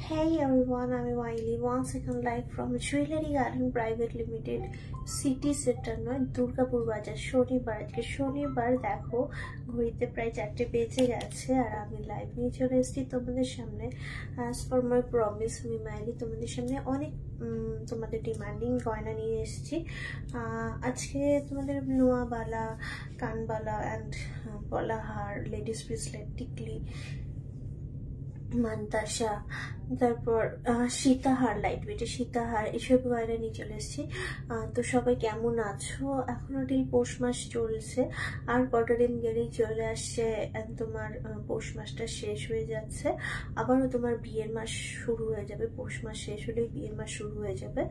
Hey everyone, I'm Wiley. Once again live from Jewelry Garden Private Limited, city centre নয়, দুর্গাপুর বাজার। শনিবার, আজকে শনিবার। দেখো ঘড়িতে প্রায় 4টে বেজে গেছে আর আমি লাইভ নিয়ে চলে এসেছি তোমাদের সামনে। অ্যাজ ফর মাই প্রমিস, আমি মাইলি তোমাদের সামনে অনেক তোমাদের ডিমান্ডিং গয়না নিয়ে এসেছি। আজকে তোমাদের নোয়া বালা, কানবালা অ্যান্ড বলাহার, লেডিস ব্রেসলেট, টিকলি, মান্তাসা, তারপর সীতাহার, লাইট ওয়েটে সীতাহার, এসব গয়না নিয়ে চলে এসেছি। তো সবাই কেমন আছো? এখনো টিল পৌষ মাস চলছে, আর কটা দিন গেলেই চলে আসছে তোমার পৌষ মাসটা শেষ হয়ে যাচ্ছে। আবারও তোমার বিয়ের মাস শুরু হয়ে যাবে, পৌষ মাস শেষ হলেই বিয়ের মাস শুরু হয়ে যাবে।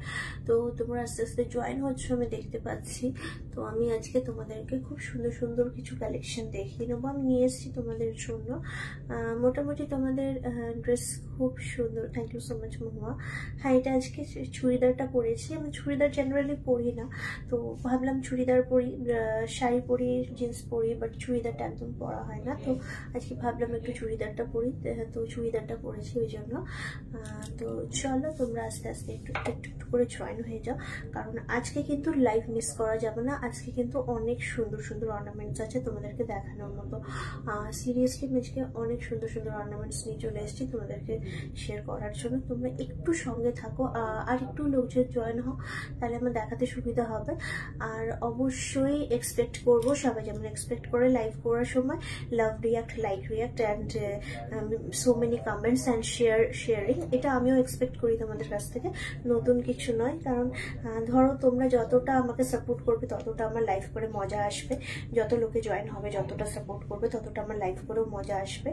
তো তোমরা আস্তে আস্তে জয়েন হচ্ছ, আমি দেখতে পাচ্ছি। তো আমি আজকে তোমাদেরকে খুব সুন্দর সুন্দর কিছু কালেকশন দেখিয়ে নেবো। আমি নিয়ে এসেছি তোমাদের জন্য। মোটামুটি তোমাদের ড্রেস খুব সুন্দর। থ্যাংক ইউ সো মাচ মহুয়া। হ্যাঁ, এটা আজকে চুড়িদারটা পরেছি। আমি চুড়িদার জেনারেলি পরি না, তো ভাবলাম চুড়িদার পরি, শাড়ি পরি, জিন্স পরি, বাট চুড়িদারটা একদম পরা হয় না। তো আজকে ভাবলাম একটু চুড়িদারটা পরি, তো চুড়িদারটা পরেছি ওই জন্য। তো চলো তোমরা আস্তে আস্তে একটু একটু করে জয়েন হয়ে যাও, কারণ আজকে কিন্তু লাইভ মিস করা যাবে না। আজকে কিন্তু অনেক সুন্দর সুন্দর অর্নামেন্টস আছে তোমাদেরকে দেখানোর মতো। সিরিয়াসলি আমি আজকে অনেক সুন্দর সুন্দর অর্নামেন্টস নিয়ে চলে এসেছি তোমাদেরকে শেয়ার করার জন্য। তোমরা একটু সঙ্গে থাকো আর একটু লোকজন জয়েন হও, তাহলে আমার দেখাতে সুবিধা হবে। আর অবশ্যই এক্সপেক্ট করবো সবাই যেমন এক্সপেক্ট করে লাইভ করার সময় love react, like react and so many comments and sharing. এটা আমিও এক্সপেক্ট করি তোমাদের কাছ থেকে, নতুন কিছু নয়। কারণ ধরো তোমরা যতটা আমাকে সাপোর্ট করবে ততটা আমার লাইভ করে মজা আসবে, যত লোকে জয়েন হবে যতটা সাপোর্ট করবে ততটা আমার লাইভ করেও মজা আসবে।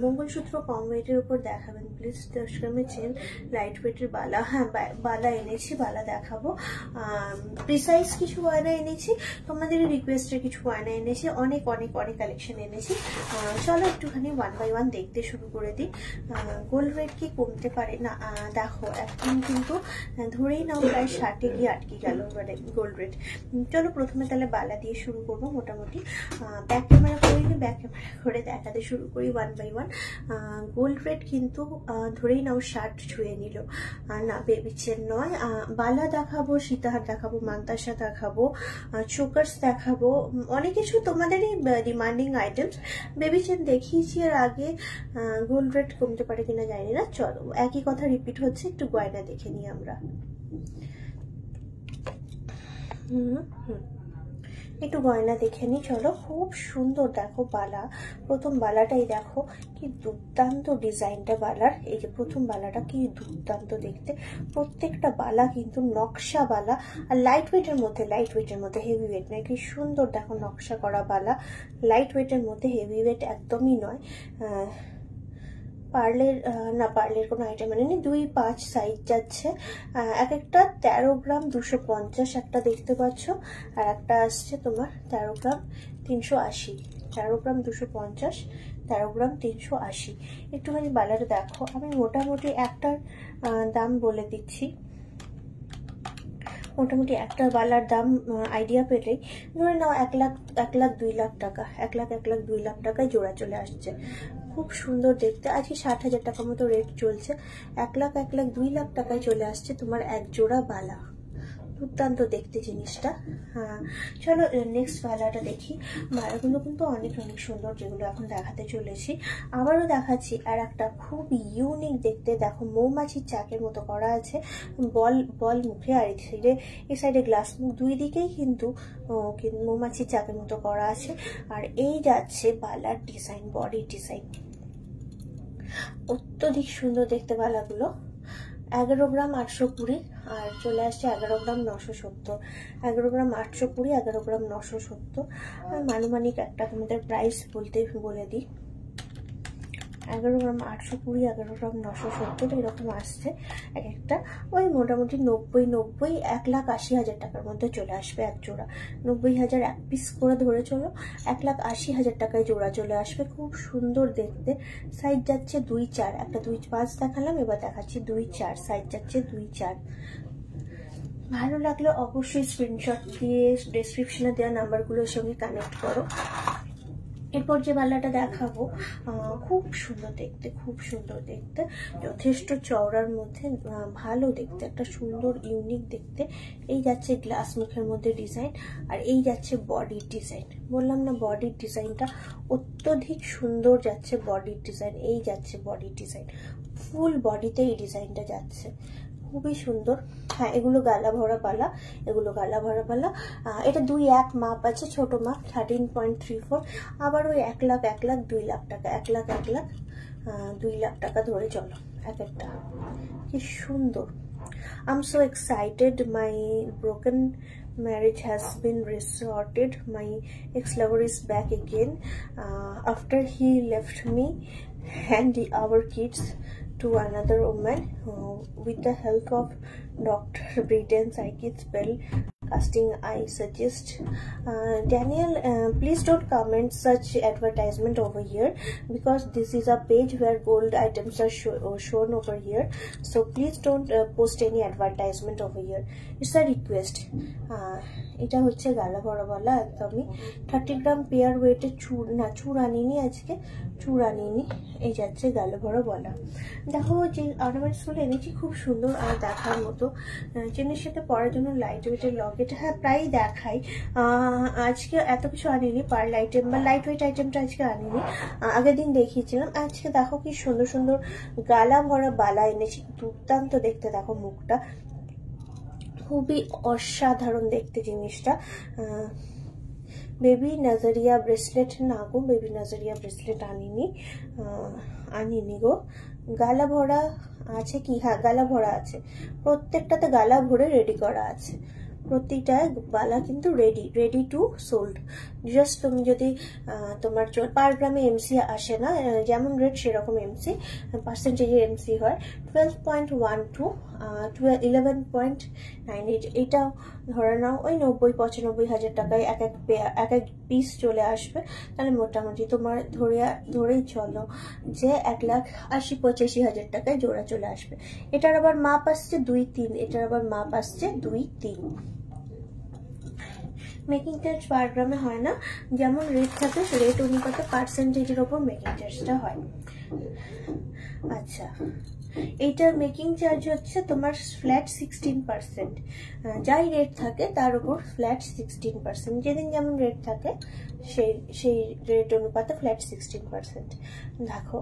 মঙ্গলসূত্র কম ওয়েটের উপর দেখাবেন প্লিজ। 10 গ্রামের চেন, লাইট ওয়েটের বালা। হ্যাঁ, বালা এনেছি, বালা দেখাবো। প্রিসাইজ কিছু গয়না এনেছি, তোমাদের রিকোয়েস্টের কিছু গয়না এনেছি, অনেক অনেক অনেক কালেকশন এনেছি। চলো একটুখানি ওয়ান বাই ওয়ান দেখতে শুরু করে দিই। গোল্ড রেট কি কমতে পারে না? দেখো এখন কিন্তু ধরেই নাও প্রায় 60-এ গিয়ে আটকে গেল মানে গোল্ড রেট। চলো প্রথমে তাহলে বালা দিয়ে শুরু করবো। মোটামুটি ব্যাক ক্যামেরা করিনি, ব্যাক ক্যামেরা করে দেখাতে শুরু করি one by one. Gold rate কিন্তু ধরেই নাও 60 ছুঁয়ে নিল। না, বেবি চেন নয়। বালা দেখাবো, সীতাহার দেখাবো, মান্তাসা দেখাবো, চোকার্স দেখাবো, অনেক কিছু তোমাদেরই ডিমান্ডিং আইটেমস। বেবি চেন দেখিয়েছি আর আগে। গোল্ড রেট কমতে পারে কিনা জানি না। চলো একই কথা রিপিট হচ্ছে, একটু গয়না দেখে নিই আমরা। একটু গয়না দেখে নিই চলো। খুব সুন্দর দেখো বালা। প্রথম বালাটাই দেখো কি দুর্দান্ত ডিজাইনটা বালার। এই যে প্রথম বালাটা কি দুর্দান্ত দেখতে। প্রত্যেকটা বালা কিন্তু নকশা বালা, আর লাইট ওয়েটের মধ্যে, লাইট ওয়েটের মধ্যে, হেভি ওয়েট নয়। কি সুন্দর দেখো নকশা করা বালা, লাইট ওয়েটের মধ্যে, হেভি ওয়েট একদমই নয়। পার্লের না, পার্লের কোনো আইটেম মানে নেই। 2-5 সাইজ যাচ্ছে। এক একটা 13 গ্রাম 250 একটা দেখতে পাচ্ছ, আর একটা আসছে তোমার 13 গ্রাম 380। 13 গ্রাম 250, 13 গ্রাম 380। একটুখানি বালাটা দেখো। আমি মোটামুটি একটার দাম বলে দিচ্ছি। মোটামুটি একটা বালার দাম আইডিয়া পেলেই ধরে নাও 1 লাখ 2 লাখ টাকা, 1 লাখ 2 লাখ টাকায় জোড়া চলে আসছে। খুব সুন্দর দেখতে। আজকে 60,000 টাকা মতো রেট চলছে। 1 লাখ 2 লাখ টাকায় চলে আসছে তোমার এক জোড়া বালা। দুর্দান্ত দেখতে জিনিসটা। হ্যাঁ, চলো নেক্সট বালাটা দেখি। বালাগুলো কিন্তু অনেক অনেক সুন্দর, যেগুলো এখন দেখাতে চলেছি। আবারও দেখাচ্ছি আর একটা খুব ইউনিক দেখতে। দেখো মৌমাছির চাকের মতো করা আছে, বল বল মুখে, আর এই সাইডে গ্লাস মুখ, দুই দিকেই কিন্তু মৌমাছির চাকের মতো করা আছে। আর এই যাচ্ছে বালার ডিজাইন, বডি ডিজাইন অত্যধিক সুন্দর দেখতে বালাগুলো। 11 গ্রাম 820, আর চলে আসছে 11 গ্রাম 970। 11 গ্রাম 820, 11 গ্রাম 970। মানুমানিক একটা তোমাদের প্রাইস বলে দিই। 11 গ্রাম 820, 11 গ্রাম 970 এরকম আসছে এক একটা। ওই মোটামুটি 90, 1,80,000 টাকার মধ্যে চলে আসবে এক জোড়া। 90,000 এক পিস করে ধরে চলো, 1,80,000 টাকায় জোড়া চলে আসবে। খুব সুন্দর দেখতে। সাইজ যাচ্ছে 2-4, একটা 2-5 দেখালাম, এবার দেখাচ্ছি 2-4। সাইজ যাচ্ছে 2-4। ভালো লাগলে অবশ্যই স্ক্রিনশট দিয়ে ডেসক্রিপশনে দেওয়া নাম্বারগুলোর সঙ্গে কানেক্ট করো। এরপর যে বালাটা দেখাবো খুব সুন্দর দেখতে, খুব সুন্দর দেখতে, যথেষ্ট চওড়ার মধ্যে, ভালো দেখতে, একটা সুন্দর ইউনিক দেখতে। এই যাচ্ছে গ্লাস মুখের মধ্যে ডিজাইন, আর এই যাচ্ছে বডির ডিজাইন। বললাম না বডির ডিজাইনটা অত্যধিক সুন্দর যাচ্ছে, বডির ডিজাইন। এই যাচ্ছে বডির ডিজাইন, ফুল বডিতে এই ডিজাইনটা যাচ্ছে, খুবই সুন্দর। হ্যাঁ, এগুলো গালা ভরা পালা, এগুলো গালা ভরা পালা। এটা 2-1 মাপ আছে, ছোট মাপ 13.34। আবার ওই 1 লাখ 1 লাখ 2 লাখ টাকা, 1 লাখ 1 লাখ 2 লাখ টাকা ধরে চলো এক একটা। কি সুন্দর! I'm so excited. My broken marriage has been resorted. My ex-lover is back again after he left me and our kids to another woman. With the help of Dr. Britain's psychic spell casting, I suggest Daniel, please don't comment such advertisement over here, because this is a page where gold items are shown over here, so please don't post any advertisement over here. It's a request. এটা হচ্ছে গালা ভরা বলা, একদমই 30 গ্রাম pair ওয়েটে চুর আনিনি, আজকে চুর আনিনি। এই যাচ্ছে গালা ভরা বলা। দেখো যে অর্নামেন্টসগুলো এনেছি খুব সুন্দর আর দেখার মতো। চেনের সাথে পরার জন্য লাইট ওয়েটের লকেট, হ্যাঁ প্রায় দেখাই। আজকে এত কিছু আনিনি, পার্ল আইটেম বা লাইট ওয়েট আইটেমটা আজকে আনিনি, আগের দিন দেখিয়েছিলাম। আজকে দেখো কি সুন্দর সুন্দর গালা ভরা বালা এনেছি, দুর্দান্ত দেখতে। দেখো মুখটা খুবই অসাধারণ দেখতে জিনিসটা। বেবি নাজারিয়া ব্রেসলেট না গো, বেবি নাজারিয়া ব্রেসলেট আনিনি গো। গালা ভরা আছে কি? হ্যাঁ, গালা ভরা আছে, প্রত্যেকটাতে গালা ভরে রেডি করা আছে। প্রতিটা বালা কিন্তু রেডি টু সোল্ড। জাস্ট তুমি যদি তোমার পার গ্রামে এমসি আসে না, যেমন রেট সেরকম এমসি, পার্সেন্টেজে এমসি হয় 12.12 11.98। এটাও ধরে নাও ওই 90-95 হাজার টাকায় এক এক পিস চলে আসবে। তাহলে মোটামুটি তোমার ধরেই চলো যে 1,80-85 হাজার টাকায় জোড়া চলে আসবে। এটার আবার মাপ আসছে 2-3, এটার আবার মাপ আসছে 2-3। মেকিং চার্জ পার গ্রামে হয় না, যেমন রেট থাকে রেট অনুপাতে পার্সেন্টেজের ওপর মেকিং চার্জটা হয়। আচ্ছা, এইটার মেকিং চার্জ হচ্ছে তোমার ফ্ল্যাট 16%। যাই রেট থাকে তার উপর ফ্ল্যাট 16%, যেদিন যেমন রেট থাকে সেই রেট অনুপাতে ফ্ল্যাট 16%। দেখো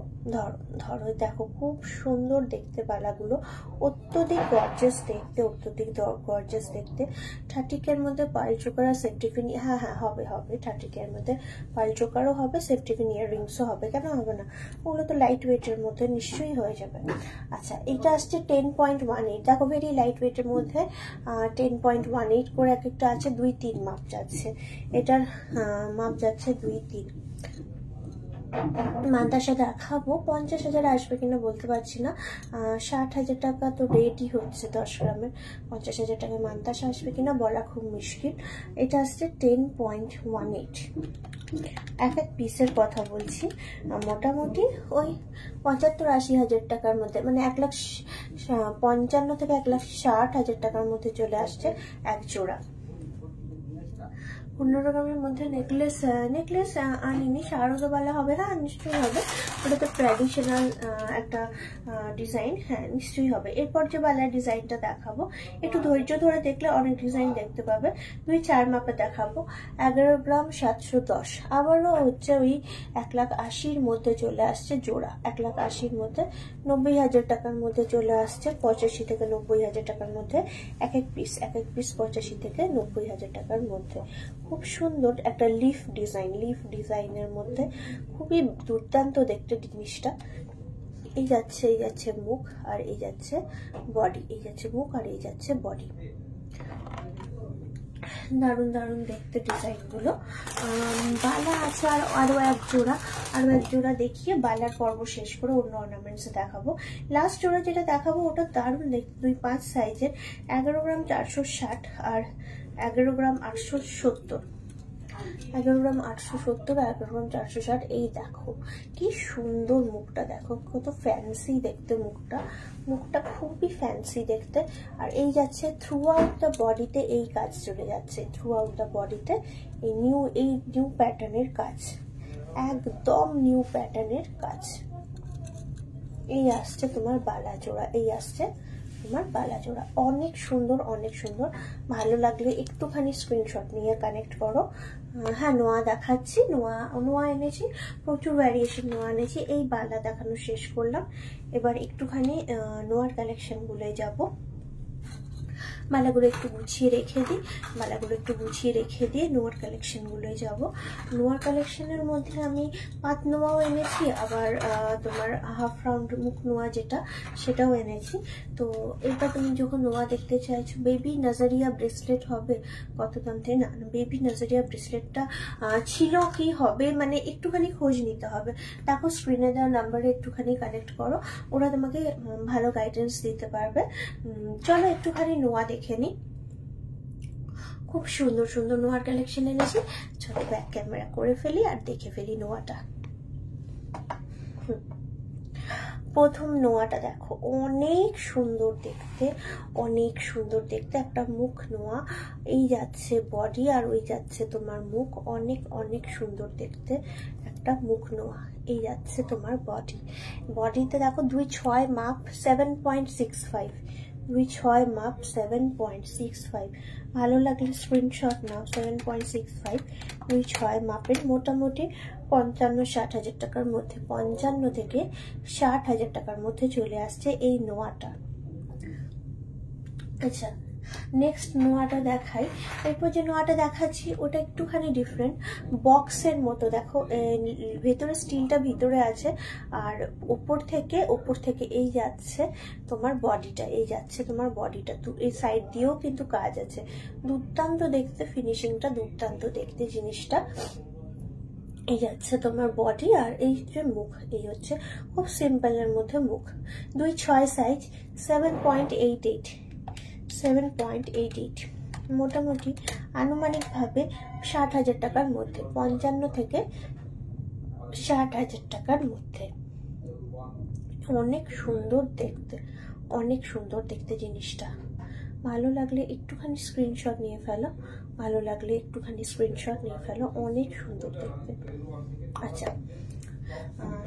ধরো দেখো খুব সুন্দর দেখতে বালাগুলো, অত্যধিক গর্জাস দেখতে, অত্যধিক গর্জাস দেখতে। 30K এর মধ্যে পার্ল চোকার আর সেফটি পিন, হ্যাঁ হবে 30K এর মধ্যে পার্ল চোকারও হবে, সেফটি পিন ইয়াররিংসও হবে, কেন হবে না? ওগুলো তো লাইট ওয়েটের মধ্যে নিশ্চয়ই হয়ে যাবে। আচ্ছা, এটা আসছে 10.18, দেখো ভেরি লাইট ওয়েটের মধ্যে 10.18 করে এক একটা আছে, 2-3 মাপ যাচ্ছে। এটার মাপ যাচ্ছে 2-3। মান্তাসা দেখাবো, 50,000 আসবে কিনা বলতে পারছি না। 60,000 টাকা তো রেডি হচ্ছে 10 গ্রামের, 50,000 টাকায় মান্তাসা আসবে কিনা বলা খুব মুশকিল। এটা আসছে 10.18। এক এক পিসের কথা বলছি, মোটামুটি ওই 75-80 হাজার টাকার মধ্যে, মানে 1,55,000 থেকে 1,60,000 টাকার মধ্যে চলে আসছে এক জোড়া। 15 গ্রামের মধ্যে নেকলেস আনিনি, শারদাবালা হবে, হ্যাঁ নিশ্চয়ই হবে, ওটা তো ট্র্যাডিশনাল একটা ডিজাইন, হ্যাঁ নিশ্চয়ই হবে। এরপর যে বালার ডিজাইনটা দেখাবো, একটু ধৈর্য ধরে দেখলে অনেক ডিজাইন দেখতে পাবে। 2-4 মাপে দেখাবো। 11 গ্রাম 710, আবারও হচ্ছে ওই 1,80,000 মধ্যে চলে আসছে জোড়া, 1,80,000 মধ্যে 90,000 টাকার মধ্যে চলে আসছে, 85 থেকে 90,000 টাকার মধ্যে এক এক পিস 85 থেকে 90,000 টাকার মধ্যে। খুব সুন্দর একটা লিফ ডিজাইনের মধ্যে, খুবই দুর্দান্ত দেখতে জিনিসটা। এই যাচ্ছে মুখ, আর এই যাচ্ছে বডি, এই যাচ্ছে মুখ আর এই যাচ্ছে বডি। দারুণ দেখতে ডিজাইনগুলো। বালা আছে আরো এক জোড়া দেখিয়ে বালার পর্ব শেষ করে অন্য অর্নামেন্টস দেখাবো। লাস্ট জোড়া যেটা দেখাবো ওটা দারুণ দেখতে, 2-5 সাইজের, 11 গ্রাম 460 আর 11 গ্রাম 870। 11 গ্রাম 870 আর 11 গ্রাম 460। এই দেখো কি সুন্দর মুখটা, দেখো কত ফ্যান্সি দেখতে মুখটা খুবই ফ্যান্সি দেখতে। আর এই যাচ্ছে থ্রু আউট দ্য বডিতে, এই কাজ চলে যাচ্ছে থ্রু আউট দ্য বডিতে, এই নিউ প্যাটার্নের কাজ। একদম নিউ প্যাটার্নের কাজ। এই আসছে তোমার বালা জোড়া, এই আসছে তোমার বালা জোড়া, অনেক সুন্দর অনেক সুন্দর। ভালো লাগলে একটুখানি স্ক্রিনশট নিয়ে কানেক্ট করো। হ্যাঁ, নোয়া দেখাচ্ছি, নোয়া এনেছি, প্রচুর ভ্যারিয়েশন নোয়া এনেছি। এই বালা দেখানো শেষ করলাম, এবার একটুখানি নোয়ার কালেকশনগুলো যাব। মালাগুলো একটু গুছিয়ে রেখে দিই, মালাগুলো একটু গুছিয়ে রেখে দিয়ে নোয়ার কালেকশনগুলোয় যাব। নোয়ার কালেকশনের মধ্যে আমি পাত নোয়াও এনেছি, আবার তোমার হাফ রাউন্ড মুখ নোয়া যেটা সেটাও এনেছি। তো এটা তুমি যখন নোয়া দেখতে চাইছো, বেবি নাজারিয়া ব্রেসলেট হবে কত দাম থেকে, না বেবি নাজারিয়া ব্রেসলেটটা ছিল কি হবে, মানে একটুখানি খোঁজ নিতে হবে। দেখো স্ক্রিনে দেওয়া নাম্বারে একটুখানি কানেক্ট করো, ওরা তোমাকে ভালো গাইডেন্স দিতে পারবে। চলো একটুখানি নোয়া দেখে নি। খুব সুন্দর সুন্দর নোয়ার কালেকশন এনেছি। চলো ব্যাক ক্যামেরা করে ফেলি আর দেখে ফেলি নোয়াটা। প্রথম নোয়াটা দেখো, অনেক সুন্দর দেখতে, অনেক সুন্দর দেখতে। একটা মুখ নোয়া, এই যাচ্ছে বডি আর ওই যাচ্ছে তোমার মুখ, অনেক অনেক সুন্দর দেখতে একটা মুখ নোয়া। এই যাচ্ছে তোমার বডি, বডিতে দেখো 2.6 মাপ 7.65, 2.6 মাপ 7.65। ভালো লাগলে স্ক্রিনশট নাও। 7.65 2.6 মাপের, মোটামুটি 55-60 হাজার টাকার মধ্যে, 55 থেকে 60 হাজার টাকার মধ্যে চলে আসছে এই নোয়াটা। আচ্ছা, নেক্সট নোয়াটা দেখাই। এরপর যে নোয়াটা দেখাচ্ছি ওটা একটুখানি ডিফারেন্ট, বক্সের মতো। দেখো ভেতরে স্টিলটা ভিতরে আছে, আর ওপর থেকে এই যাচ্ছে তোমার বডিটা, এই যাচ্ছে তোমার বডিটা। তো এই সাইড দিয়েও কিন্তু কাজ আছে, দুর্দান্ত দেখতে, ফিনিশিংটা দুর্দান্ত দেখতে জিনিসটা। এই যাচ্ছে তোমার বডি আর এই যে মুখ, এই হচ্ছে খুব সিম্পলের মধ্যে মুখ। 2.6 সাইজ, 7.88, 7.88, মোটামুটি আনুমানিকভাবে 60 হাজার টাকার মধ্যে, 55 থেকে 60 হাজার টাকার মধ্যে। অনেক সুন্দর দেখতে, অনেক সুন্দর দেখতে জিনিসটা। ভালো লাগলে একটুখানি স্ক্রিনশট নিয়ে ফেলো, ভালো লাগলে একটুখানি স্ক্রিনশট নিয়ে ফেলো, অনেক সুন্দর দেখতে। আচ্ছা,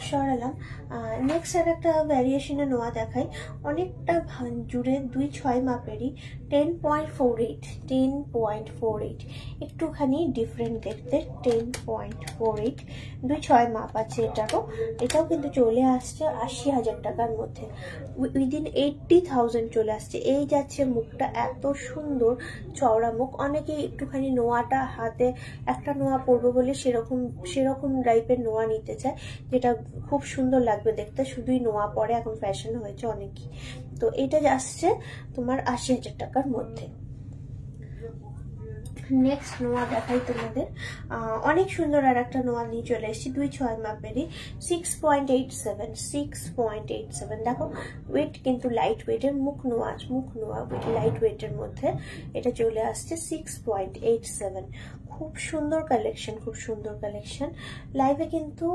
সরালাম। নেক্সট আর একটা ভ্যারিয়েশনে নোয়া দেখাই, অনেকটা জুড়ে 2.6 মাপেরই, 10.48, 10.48, একটুখানি ডিফারেন্ট দেখতে, 10.48, 2.6 মাপ আছে এটাও কিন্তু চলে আসছে 80 হাজার টাকার মধ্যে, উইদিন 80,000 চলে আসছে। এই যাচ্ছে মুখটা, এত সুন্দর চওড়া মুখ। অনেকেই একটুখানি নোয়াটা হাতে একটা নোয়া পরবো বলে সেরকম টাইপের নোয়া নিতে চায়, যেটা খুব সুন্দর লাগবে দেখতে, শুধুই নোয়া পরে এখন ফ্যাশন হয়েছে অনেকই। তো এটা আসছে তোমার 80 হাজার টাকার মধ্যে। নেক্সট নোয়া দেখাই তোমাদের, অনেক সুন্দর আর একটা নোয়া নিয়ে চলে এসেছি, 2.6 মাপেরই, 6.87, 6.87। দেখো ওয়েট কিন্তু লাইট ওয়েটের, মুখ নোয়া লাইট ওয়েটের মধ্যে এটা চলে আসছে 6.87। খুব সুন্দর কালেকশন, খুব সুন্দর কালেকশন। লাইভে কিন্তু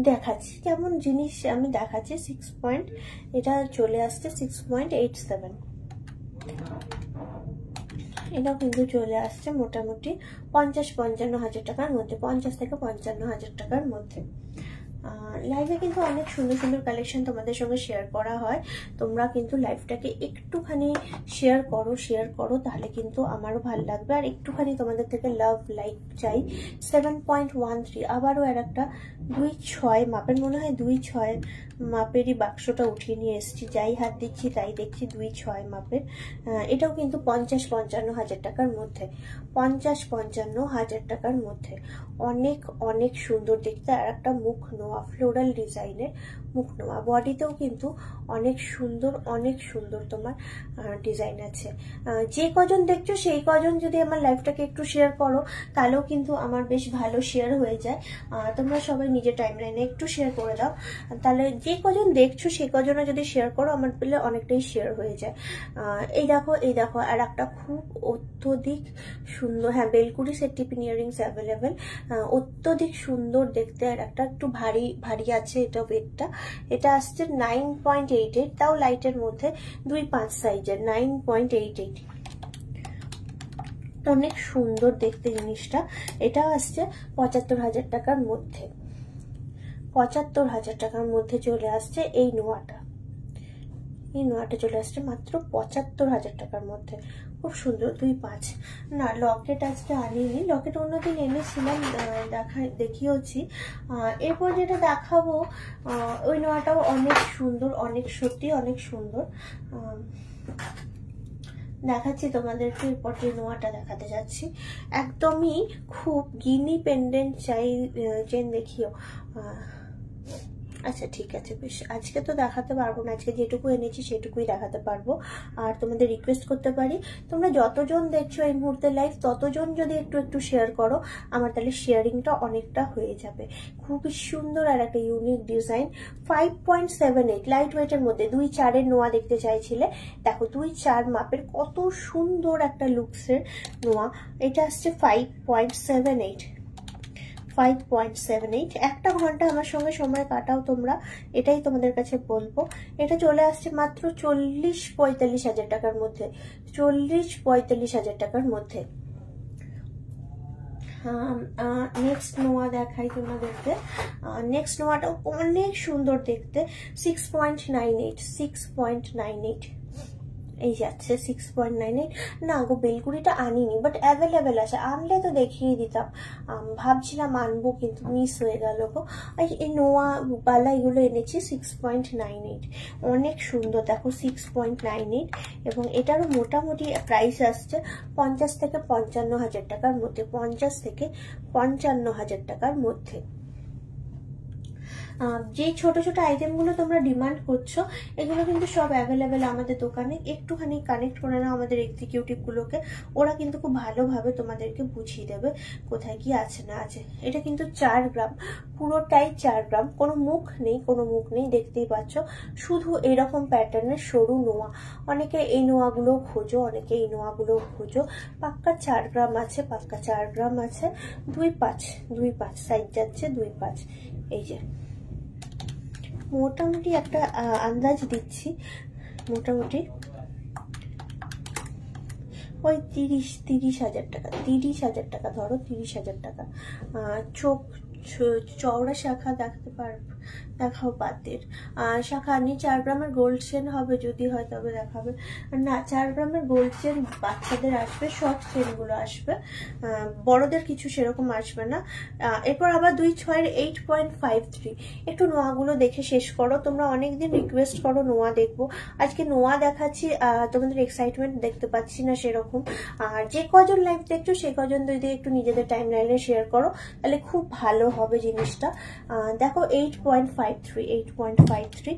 দেখাচ্ছি কেমন জিনিস আমি দেখাচ্ছি। এটা চলে আসছে 6.87, এটাও কিন্তু চলে আসছে মোটামুটি 50-55 হাজার টাকার মধ্যে, 50 থেকে 55 হাজার টাকার মধ্যে। লাইভে কিন্তু অনেক সুন্দর সুন্দর কালেকশন তোমাদের সঙ্গে শেয়ার করা হয়। তোমরা কিন্তু লাইভটাকে একটুখানি শেয়ার করো, তাহলে কিন্তু আমারও ভালো লাগবে। আর একটুখানি তোমাদের থেকে লাভ লাইক চাই। 7.13, আবারও আর একটা 2.6 মাপের, মনে হয় 2.6 মাপেরই বাক্সটা উঠিয়ে নিয়ে এসেছি, যাই হাত দিচ্ছি তাই দেখছি 2.6 মাপের। এটাও কিন্তু 50-55 হাজার টাকার মধ্যে, 50-55 হাজার টাকার মধ্যে। অনেক অনেক সুন্দর দেখতে। আর একটা মুখ নোয়া, ফ্লোরাল ডিজাইনের মুখ নোয়া, বডিতেও কিন্তু অনেক সুন্দর তোমার ডিজাইন আছে। যে কজন দেখছো সেই কজন যদি আমার লাইভটাকে একটু শেয়ার করো, তাহলেও কিন্তু আমার বেশ ভালো শেয়ার হয়ে যায়। তোমরা সবাই নিজের টাইম লাইনে একটু শেয়ার করে দাও, তাহলে যে কজন দেখছো সেই কজনও যদি শেয়ার করো আমার পেলে অনেকটাই শেয়ার হয়ে যায়। এই দেখো আর একটা খুব অত্যধিক সুন্দর, হ্যাঁ বেলকুড়ি সেট টিপিন ইয়ারিংস অ্যাভেলেবেল, অত্যধিক সুন্দর দেখতে। আর একটা একটু ভারী আছে এটা ওয়েটটা, এটা আসছে 9.88, তাও লাইটের মধ্যে 2.5 সাইজের, 9.88। অনেক সুন্দর দেখতে জিনিসটা। এটা আসছে ৭৫,০০০ টাকার মধ্যে, ৭৫,০০০ টাকার মধ্যে চলে আসছে এই নোয়াটা। এই নোয়াটা চলে আসছে মাত্র ৭৫,০০০ টাকার মধ্যে, খুব সুন্দর। ২.৫ না, লকেট আজকে আনিনি, লকেট অন্যদিন এনেছিলাম, দেখিয়েছি। এরপর যেটা দেখাবো ওই নোয়াটাও অনেক সুন্দর, অনেক সত্যি অনেক সুন্দর। দেখাচ্ছি তোমাদেরকে। এরপর যে নোয়াটা দেখাতে যাচ্ছি একদমই খুব গিনি পেন্ডেন্ট চেন দেখিও। আচ্ছা ঠিক আছে, বেশ, আজকে তো দেখাতে পারবো না, আজকে যেটুকু এনেছি সেটুকুই দেখাতে পারবো। আর তোমাদের রিকোয়েস্ট করতে পারি, তোমরা যতজন দেখছো এই মুহূর্তে লাইভ, ততজন যদি একটু একটু শেয়ার করো আমার, তাহলে শেয়ারিংটা অনেকটা হয়ে যাবে। খুবই সুন্দর আর একটা ইউনিক ডিজাইন। 5.78 লাইট ওয়েটের মধ্যে 2.4 নোয়া দেখতে চাইছিলে, দেখো 2.4 মাপের কত সুন্দর একটা লুকসের নোয়া। এটা আসছে 5.78। 5.78। একটা ঘন্টা আমার সঙ্গে সময় কাটাও তোমরা, এটাই তোমাদের কাছে বলবো। এটা চলে আসছে মাত্র ৪০-৪৫ টাকার মধ্যে, ৪০-৪৫ টাকার মধ্যে। নেক্সট নোয়া দেখাই তোমাদেরকে। নেক্সট নোয়াটাও অনেক সুন্দর দেখতে। 6.98, 6.98 এই যাচ্ছে 6.98। না গো, বেলকুড়িটা আনিনি, বাট অ্যাভেলেবেল আছে, আনলে তো দেখিয়ে দিতাম। ভাবছিলাম আনবো কিন্তু মিস হয়ে গেল গো। এই নোয়া বালা এগুলো এনেছি 6.98, অনেক সুন্দর দেখো 6.98। এবং এটারও মোটামুটি প্রাইস আসছে ৫০ থেকে ৫৫,০০০ টাকার মধ্যে, ৫০ থেকে ৫৫,০০০ টাকার মধ্যে। যে ছোট ছোট আইটেমগুলো তোমরা ডিমান্ড করছো এগুলো কিন্তু সব অ্যাভেলেবেল আমাদের দোকানে। একটুখানি কানেক্ট করে নাও আমাদের এক্সিকিউটিভগুলোকে, ওরা কিন্তু খুব ভালোভাবে তোমাদেরকে বুঝিয়ে দেবে কোথায় কি আছে না আছে। এটা কিন্তু 4 গ্রাম, পুরোটাই 4 গ্রাম, কোনো মুখ নেই, কোনো মুখ নেই, দেখতেই পাচ্ছ। শুধু এরকম প্যাটার্নের সরু নোয়া, অনেকে এই নোয়াগুলো খোঁজো, অনেকে এই নোয়াগুলো খোঁজো। পাক্কা 4 গ্রাম আছে, পাক্কা 4 গ্রাম আছে। 2.5 সাইজ যাচ্ছে 2.5। এই যে মোটামুটি একটা আন্দাজ দিচ্ছি, মোটামুটি ওই ৩০,০০০ টাকা, ৩০,০০০ টাকা ধরো, ৩০,০০০ টাকা। চোখ চওড়া শাখা দেখাও পাতের শাখা আনি। 4 গ্রামের গোল্ড চেন হবে, যদি হয় তবে দেখাবে। না, 4 গ্রামের গোল্ড চেন বাচ্চাদের আসবে, শর্ট চেনগুলো আসবে, বড়দের কিছু সেরকম আসবে না। এরপর আবার 2.6 8.53। একটু নোয়াগুলো দেখে শেষ করো, তোমরা অনেকদিন রিকোয়েস্ট করো নোয়া দেখবো, আজকে নোয়া দেখাচ্ছি। তোমাদের এক্সাইটমেন্ট দেখতে পাচ্ছি না সেরকম। আর যে কজন লাইভ দেখছো সে কজন যদি একটু নিজেদের টাইম লাইনে শেয়ার করো তাহলে খুব ভালো হবে জিনিসটা। দেখো 8.53।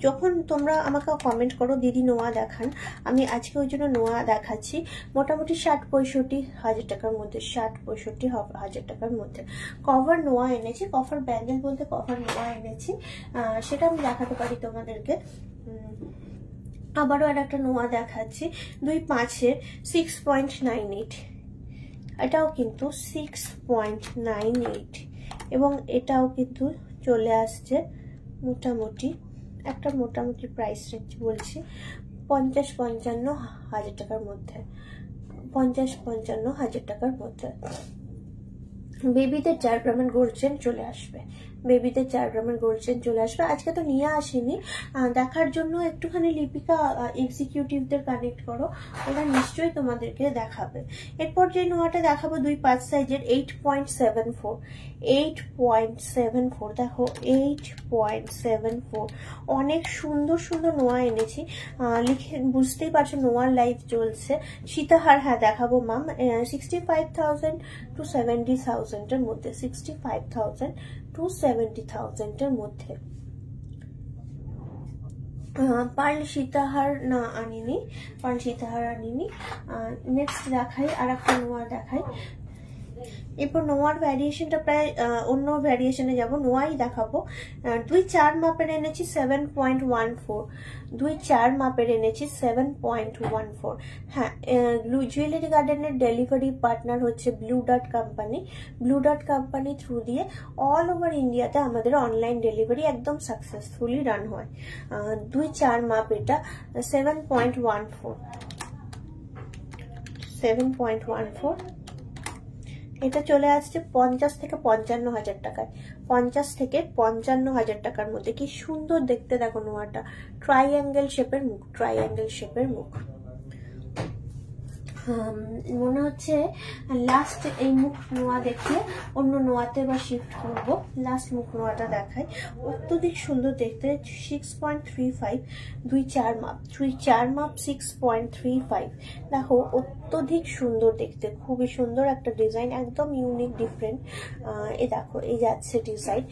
যখন তোমরা আমাকে কমেন্ট করো দিদি নোয়া দেখান, আমি আজকে ওই জন্য নোয়া দেখাচ্ছি। মোটামুটি ৬০-৬৫ টাকার মধ্যে, ৬০-৬৫ টাকার মধ্যে। কভার নোয়া এনেছি, কভার ব্যান্ডেল বলতে কভার নোয়া এনেছি, সেটা আমি দেখাতে পারি তোমাদেরকে। আবারও আর একটা নোয়া দেখাচ্ছি 2.5-এর 6.98। এটাও কিন্তু 6.98 এবং এটাও কিন্তু চলে আসছে মোটামুটি একটা মোটামুটি প্রাইস রেঞ্জ বলছি ৫০-৫৫,০০০ টাকার মধ্যে, ৫০-৫৫,০০০ টাকার মধ্যে। বেবিদের 4 গ্রামের গোল্ড চেন চলে আসবে, বেবিদের 4 গ্রামের গোল্ড চেন চলে আসবে। আজকে তো নিয়ে আসিনি, দেখার জন্য একটুখানি লিপিকা এক্সিকিউটিভদের কানেক্ট করো, ওরা নিশ্চয়ই তোমাদেরকে দেখাবে। এরপর যে নোয়াটা দেখাবো 2.5 সাইজের 8.74 দেখো 8.74। অনেক সুন্দর সুন্দর নোয়া এনেছি, লিখে বুঝতেই পারছো নোয়ার লাইভ চলছে। সীতাহার হ্যাঁ দেখাবো মাম, 65,000 to 70,000-এর মধ্যে, 65,000 to 70,000-এর মধ্যে। পার্ল সীতাহার না আনিনি, পার্ল সীতাহার আনিনি। নেক্সট দেখাই আর একটা নোয়া দেখাই। এরপর নোয়ার ভ্যারিয়েশনটা প্রায় অন্য ভ্যারিয়েশনে যাব, নোয়াই দেখাবো। 2.4 মাপের এনেছি 7.14, 2.4 মাপের এনেছি 7.14। হ্যাঁ, জুয়েলারি গার্ডেনের ডেলিভারি পার্টনার হচ্ছে blue dot company. Blue dot company through দিয়ে অল ওভার ইন্ডিয়াতে আমাদের অনলাইন ডেলিভারি একদম সাকসেসফুলি রান হয়। 2.4 মাপ, এটা 7.14, 7.14। এটা চলে আসছে 50 থেকে 55,000 টাকায়, 50 থেকে 55,000 টাকার মধ্যে। কি সুন্দর দেখতে দেখো নোয়াটা, ট্রাইঅ্যাঙ্গেল শেপের মুখ, ট্রাইঅ্যাঙ্গেল শেপের মুখ। মনে হচ্ছে লাস্ট এই মুখ নোয়া দেখিয়ে অন্য নোয়াতে এবার শিফট করবো। লাস্ট মুখ নোয়াটা দেখাই, অত্যধিক সুন্দর দেখতে। 6.35, 2-4 মাপ, 2-4 মাপ 6.35। দেখো অত্যধিক সুন্দর দেখতে, খুবই সুন্দর একটা ডিজাইন, একদম ইউনিক ডিফারেন্ট। এই দেখো এই যাচ্ছে ডিজাইন।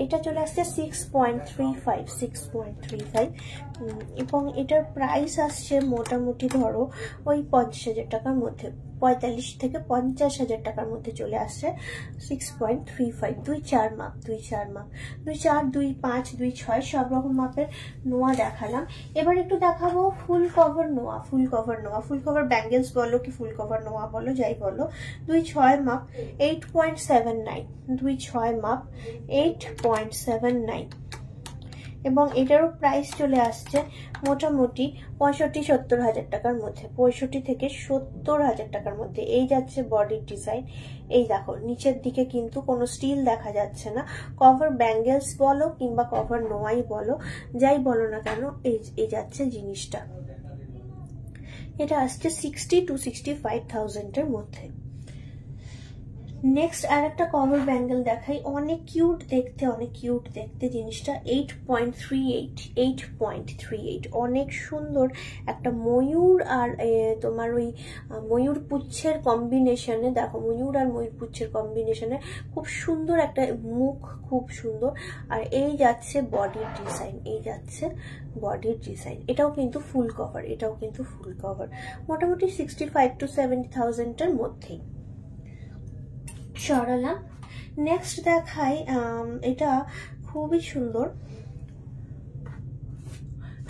এটা চলে আসছে 6.35, 6.35। এবং এটার প্রাইস আসছে মোটামুটি ধরো ওই 50,000 টাকার মধ্যে, 45 থেকে 50,000 টাকার মধ্যে চলে আসছে। 6.35, 2-4 মাপ, 2-4 মাপ, 2-4, 2-5, 2-6 সব রকম মাপের নোয়া দেখালাম। এবার একটু দেখাবো ফুল কভার নোয়া। ফুল কভার নোয়া, ফুল কভার ব্যাঙ্গেলস বলো কি ফুল কভার নোয়া বলো, যাই বলো। 2-6 মাপ 8.79, 2-6 মাপ 8.79। এবং এটারও প্রাইস চলে আসছে মোটামুটি 65-70,000 টাকার মধ্যে, 65 থেকে 70,000 টাকার মধ্যে। এই যাচ্ছে বডির ডিজাইন। এই দেখো নিচের দিকে কিন্তু কোনো স্টিল দেখা যাচ্ছে না। কভার ব্যাঙ্গেলস বলো কিংবা কভার নোয়াই বলো, যাই বলো না কেন, এই যাচ্ছে জিনিসটা। এটা আসছে 60-65,000 এর মধ্যে। নেক্সট আর একটা কভার ব্যাঙ্গেল দেখাই, অনেক কিউট দেখতে, অনেক কিউট দেখতে জিনিসটা। 8.38, 8.38, অনেক সুন্দর একটা ময়ূর আর তোমার ওই ময়ূর পুচ্ছের কম্বিনেশনে, দেখো ময়ূর আর ময়ূর পুচ্ছের কম্বিনেশনে খুব সুন্দর একটা মুখ, খুব সুন্দর। আর এই যাচ্ছে বডির ডিজাইন, এই যাচ্ছে বডির ডিজাইন। এটাও কিন্তু ফুল কভার, এটাও কিন্তু ফুল কভার, মোটামুটি 65-70,000 এর মধ্যেই সরালাম। নেক্সট দেখাই, এটা খুবই সুন্দর।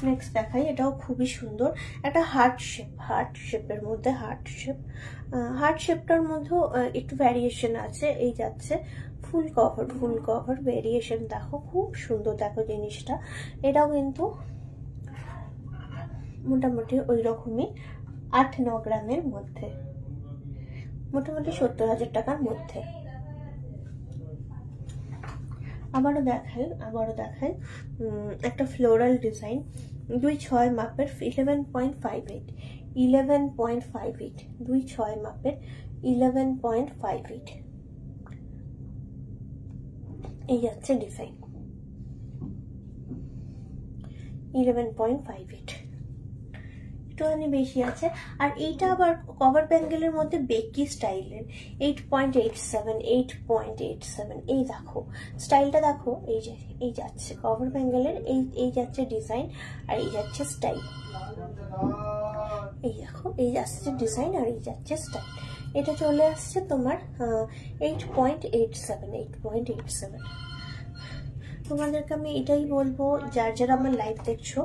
নেক্সট দেখাই, এটাও খুবই সুন্দর, একটা হার্ট শেপ, হার্ট শেপের মধ্যে, হার্ট শেপ। হার্ট শেপটার মধ্যেও একটু ভ্যারিয়েশন আছে। এই যাচ্ছে full cover, full cover variation দেখো, খুব সুন্দর দেখো জিনিসটা। এটাও কিন্তু মোটামুটি ওই রকমই 8-9 গ্রামের মধ্যে, মোটামুটি 70,000 টাকার মধ্যে। আবারও দেখাই একটা ফ্লোরাল ডিজাইন। 2-6 মাপের 11.58, 11.58, 2-6 মাপের 11.58। এই যাচ্ছে ডিজাইন 11.58, একটুখানি বেশি আছে। আর এইটা আবার কভার ব্যাঙ্গেলের মধ্যে বেকি স্টাইলের, 8.87, 8.87। এই দেখো স্টাইলটা দেখো, এই যাচ্ছে কভার ব্যাঙ্গেলের, এই যাচ্ছে ডিজাইন আর এই যাচ্ছে স্টাইল। এই দেখো এই যাচ্ছে ডিজাইন আর এই যাচ্ছে স্টাইল। এটা চলে আসছে তোমার 8.87, 8.87। তোমাদেরকে আমি এটাই বলবো, যারা আমার লাইভ দেখছো,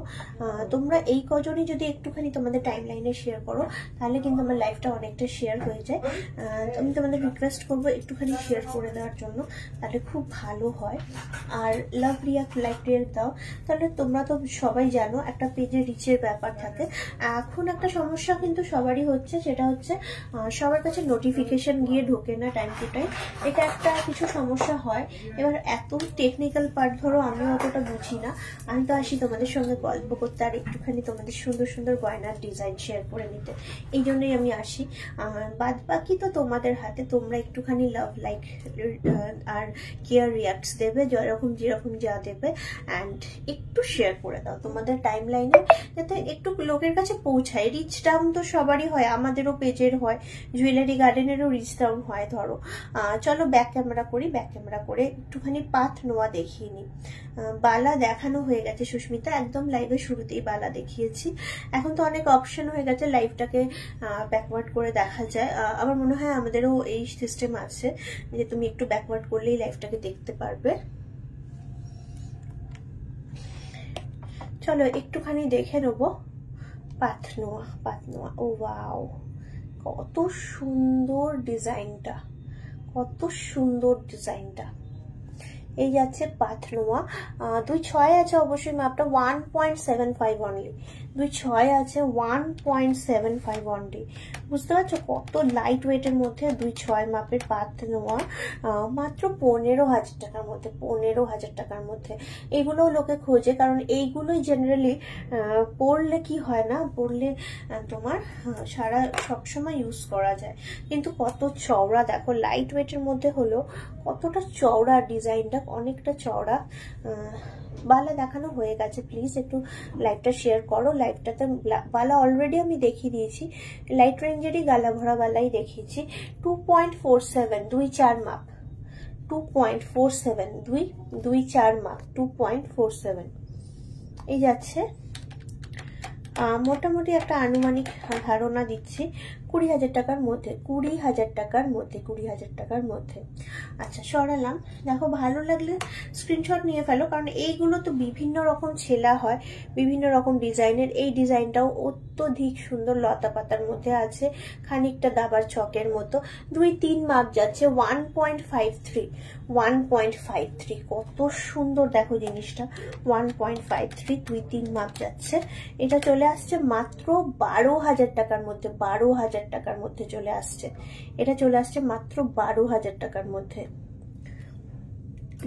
তোমরা এই কজনই যদি একটুখানি তোমাদের টাইম লাইনে শেয়ার করো, তাহলে কিন্তু আমার লাইভটা অনেকটা শেয়ার হয়ে যায়। আমি তোমাদের রিকোয়েস্ট করবো একটুখানি শেয়ার করে দেওয়ার জন্য, তাহলে খুব ভালো হয়। আর লাভ রিয়াক্ট, লাইক রিয়াক্ট দাও, তাহলে তোমরা তো সবাই জানো একটা পেজে রিচের ব্যাপার থাকে। এখন একটা সমস্যা কিন্তু সবারই হচ্ছে, সেটা হচ্ছে সবার কাছে নোটিফিকেশন গিয়ে ঢোকে না টাইম টু টাইম, এটা একটা কিছু সমস্যা হয়। এবার এত টেকনিক্যাল পার্ট ধরো আমি অতটা বুঝি না, আমি তো আসি তোমাদের সঙ্গে গল্প করতে আর একটুখানি তোমাদের সুন্দর সুন্দর গয়নার ডিজাইন শেয়ার করে নিতে, এই জন্যই আমি আসি। বাদ বাকি তো তোমাদের হাতে, তোমরা একটুখানি লাভ, লাইক আর কেয়ার রিয়াক্টস দেবে, যেরকম যা দেবে, অ্যান্ড একটু শেয়ার করে দাও তোমাদের টাইম লাইনে, যাতে একটু লোকের কাছে পৌঁছায়। রিচ ডাউন তো সবারই হয়, আমাদেরও পেজের হয়, জুয়েলারি গার্ডেনেরও রিচ ডাউন হয়। ধরো চলো ব্যাক ক্যামেরা করি, ব্যাক ক্যামেরা করে একটুখানি পাথ নোয়া দেখিয়ে নিই। বালা দেখানো হয়ে গেছে সুস্মিতা, একদম লাইভের শুরুতেই বালা দেখিয়েছি। এখন তো অনেক অপশন হয়ে গেছে, লাইভটাকে ব্যাকওয়ার্ড করে দেখা যায়। আমার মনে হয় আমাদেরও এই সিস্টেম আছে যে তুমি একটু ব্যাকওয়ার্ড করলেই লাইভটাকে দেখতে পারবে। চলো একটুখানি দেখে নেবো পাথ নোয়া, পাথ নোয়া। ও ওয়াও, কত সুন্দর ডিজাইনটা, কত সুন্দর ডিজাইনটা। এই যাচ্ছে পাথ নোয়া। 2-6 আছে অবশ্যই মাপটা, 1.75 অনলি, 2-6 আছে 1.75 অনলি, বুঝতে পারছো কত লাইট ওয়েটের মধ্যে 2-6 মাপের পাত নেওয়া, মাত্র 15,000 টাকার মধ্যে, 15,000 টাকার মধ্যে। এগুলো লোকে খোঁজে, কারণ এইগুলোই জেনারেলি পরলে কি হয় না, পরলে তোমার সারা সবসময় ইউজ করা যায়। কিন্তু কত চওড়া দেখো, লাইট ওয়েটের মধ্যে হলো কতটা চওড়া, ডিজাইনটা অনেকটা চওড়া। বালা দেখানো হয়ে গেছে, প্লিজ একটু লাইভটা শেয়ার করো। লাইভটাতে বালা অলরেডি আমি দেখিয়ে দিয়েছি, লাইট রেঞ্জেরই গালা ভরা বালাই দেখিয়েছি। 2.47 2-4 মাপ, 2.47 2-4 মাপ, 2.47 এই যাচ্ছে। মোটামুটি একটা আনুমানিক ধারণা দিচ্ছি 20,000 টাকার মধ্যে, 20,000 টাকার মধ্যে, 20,000 টাকার মধ্যে। আচ্ছা সরালাম। দেখো ভালো লাগলে স্ক্রিনশট নিয়ে ফেলো, কারণ এইগুলো তো বিভিন্ন রকম ছেলা হয়, বিভিন্ন রকম ডিজাইনের। এই ডিজাইনটাও অত্যধিক সুন্দর, লতা পাতার মধ্যে আছে, খানিকটা দাবার ছকের মতো। 2-3 মাপ যাচ্ছে, 1.53 1.53 কত সুন্দর দেখো জিনিসটা, 1.53 2-3 মাপ যাচ্ছে। এটা চলে আসছে মাত্র 12,000 টাকার মধ্যে, 12,000 টাকার মধ্যে চলে আসছে। এটা চলে আসছে মাত্র 12,000 টাকার মধ্যে।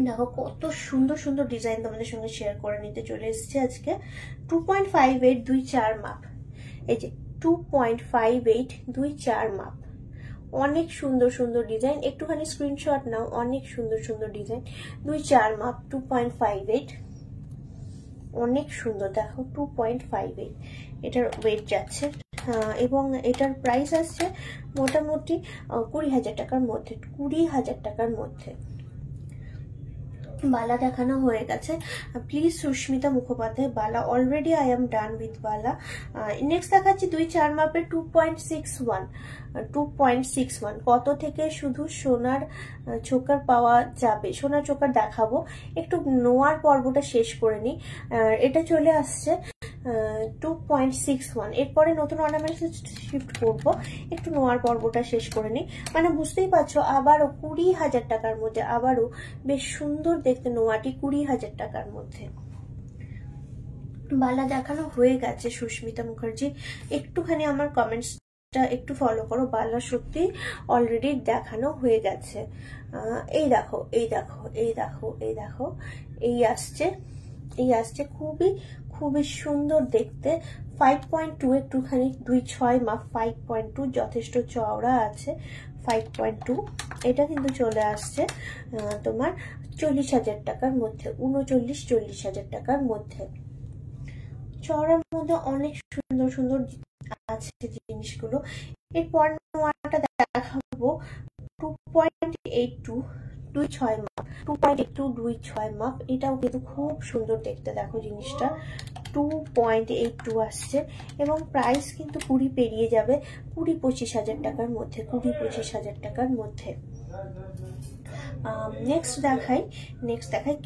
দেখো কত সুন্দর সুন্দর ডিজাইন তোমাদের সঙ্গে শেয়ার করে নিতে চলে এসেছে আজকে। 2.58 2-4 মাপ, এই যে 2.58 2-4 মাপ, অনেক সুন্দর সুন্দর ডিজাইন। একটুখানি স্ক্রিনশট নাও, অনেক সুন্দর সুন্দর ডিজাইন। 2-4 মাপ, 2.58 অনেক সুন্দর দেখো, 2.58 এটার ওয়েট যাচ্ছে। এবং এটার প্রাইস আসছে মোটামুটি 20,000 টাকার মধ্যে, 20,000 টাকার মধ্যে। বালা দেখানো হয়ে গেছে, please Susmita Mukhopadhyay Bala, already I am done with Bala. Next দেখাচ্ছি 2-4 মাপের 2.61 2.61 কত থেকে শুধু সোনার চোকার পাওয়া যাবে, সোনার চোকার দেখাবো। একটু নোয়ার পর্বটা শেষ করে নিই। এটা চলে আসছে 2.61, এরপরে নতুন অর্নামেন্টস শিফট করবো। একটু নোয়ার পর্বটা শেষ করে নিই, মানে বুঝতেই পারছো আবারও 20,000 টাকার মধ্যে, আবারও বেশ সুন্দর দেখতে নোয়াটি 20,000 টাকার মধ্যে। বালা দেখানো হয়ে গেছে সুস্মিতা মুখার্জি, একটুখানি আমার কমেন্টসটা একটু ফলো করো। বালা সত্যি অলরেডি দেখানো হয়ে গেছে। এই দেখো এই দেখো এই দেখো এই দেখো, এই আসছে, এই আসছে, খুবই খুবই সুন্দর দেখতে। 5.2 একটুখানি 2-6 মাপ, 5.2 যথেষ্ট চওড়া আছে, 5.2। এটা কিন্তু চলে আসছে তোমার 40,000 টাকার মধ্যে, 39-40,000 টাকার মধ্যে। চওড়ার মধ্যে অনেক সুন্দর সুন্দর আছে জিনিসগুলো। এরপর নোয়াটা দেখাবো 2.82 2-6 মাপ, 2.82 2-6 মাপ। এটাও কিন্তু খুব সুন্দর দেখতে দেখো জিনিসটা, 2.82 আসছে এবং প্রাইস কিন্তু 20 পেরিয়ে যাবে, 20-25,000 টাকার মধ্যে, 20-25,000 টাকার মধ্যে। নেক্সট দেখাই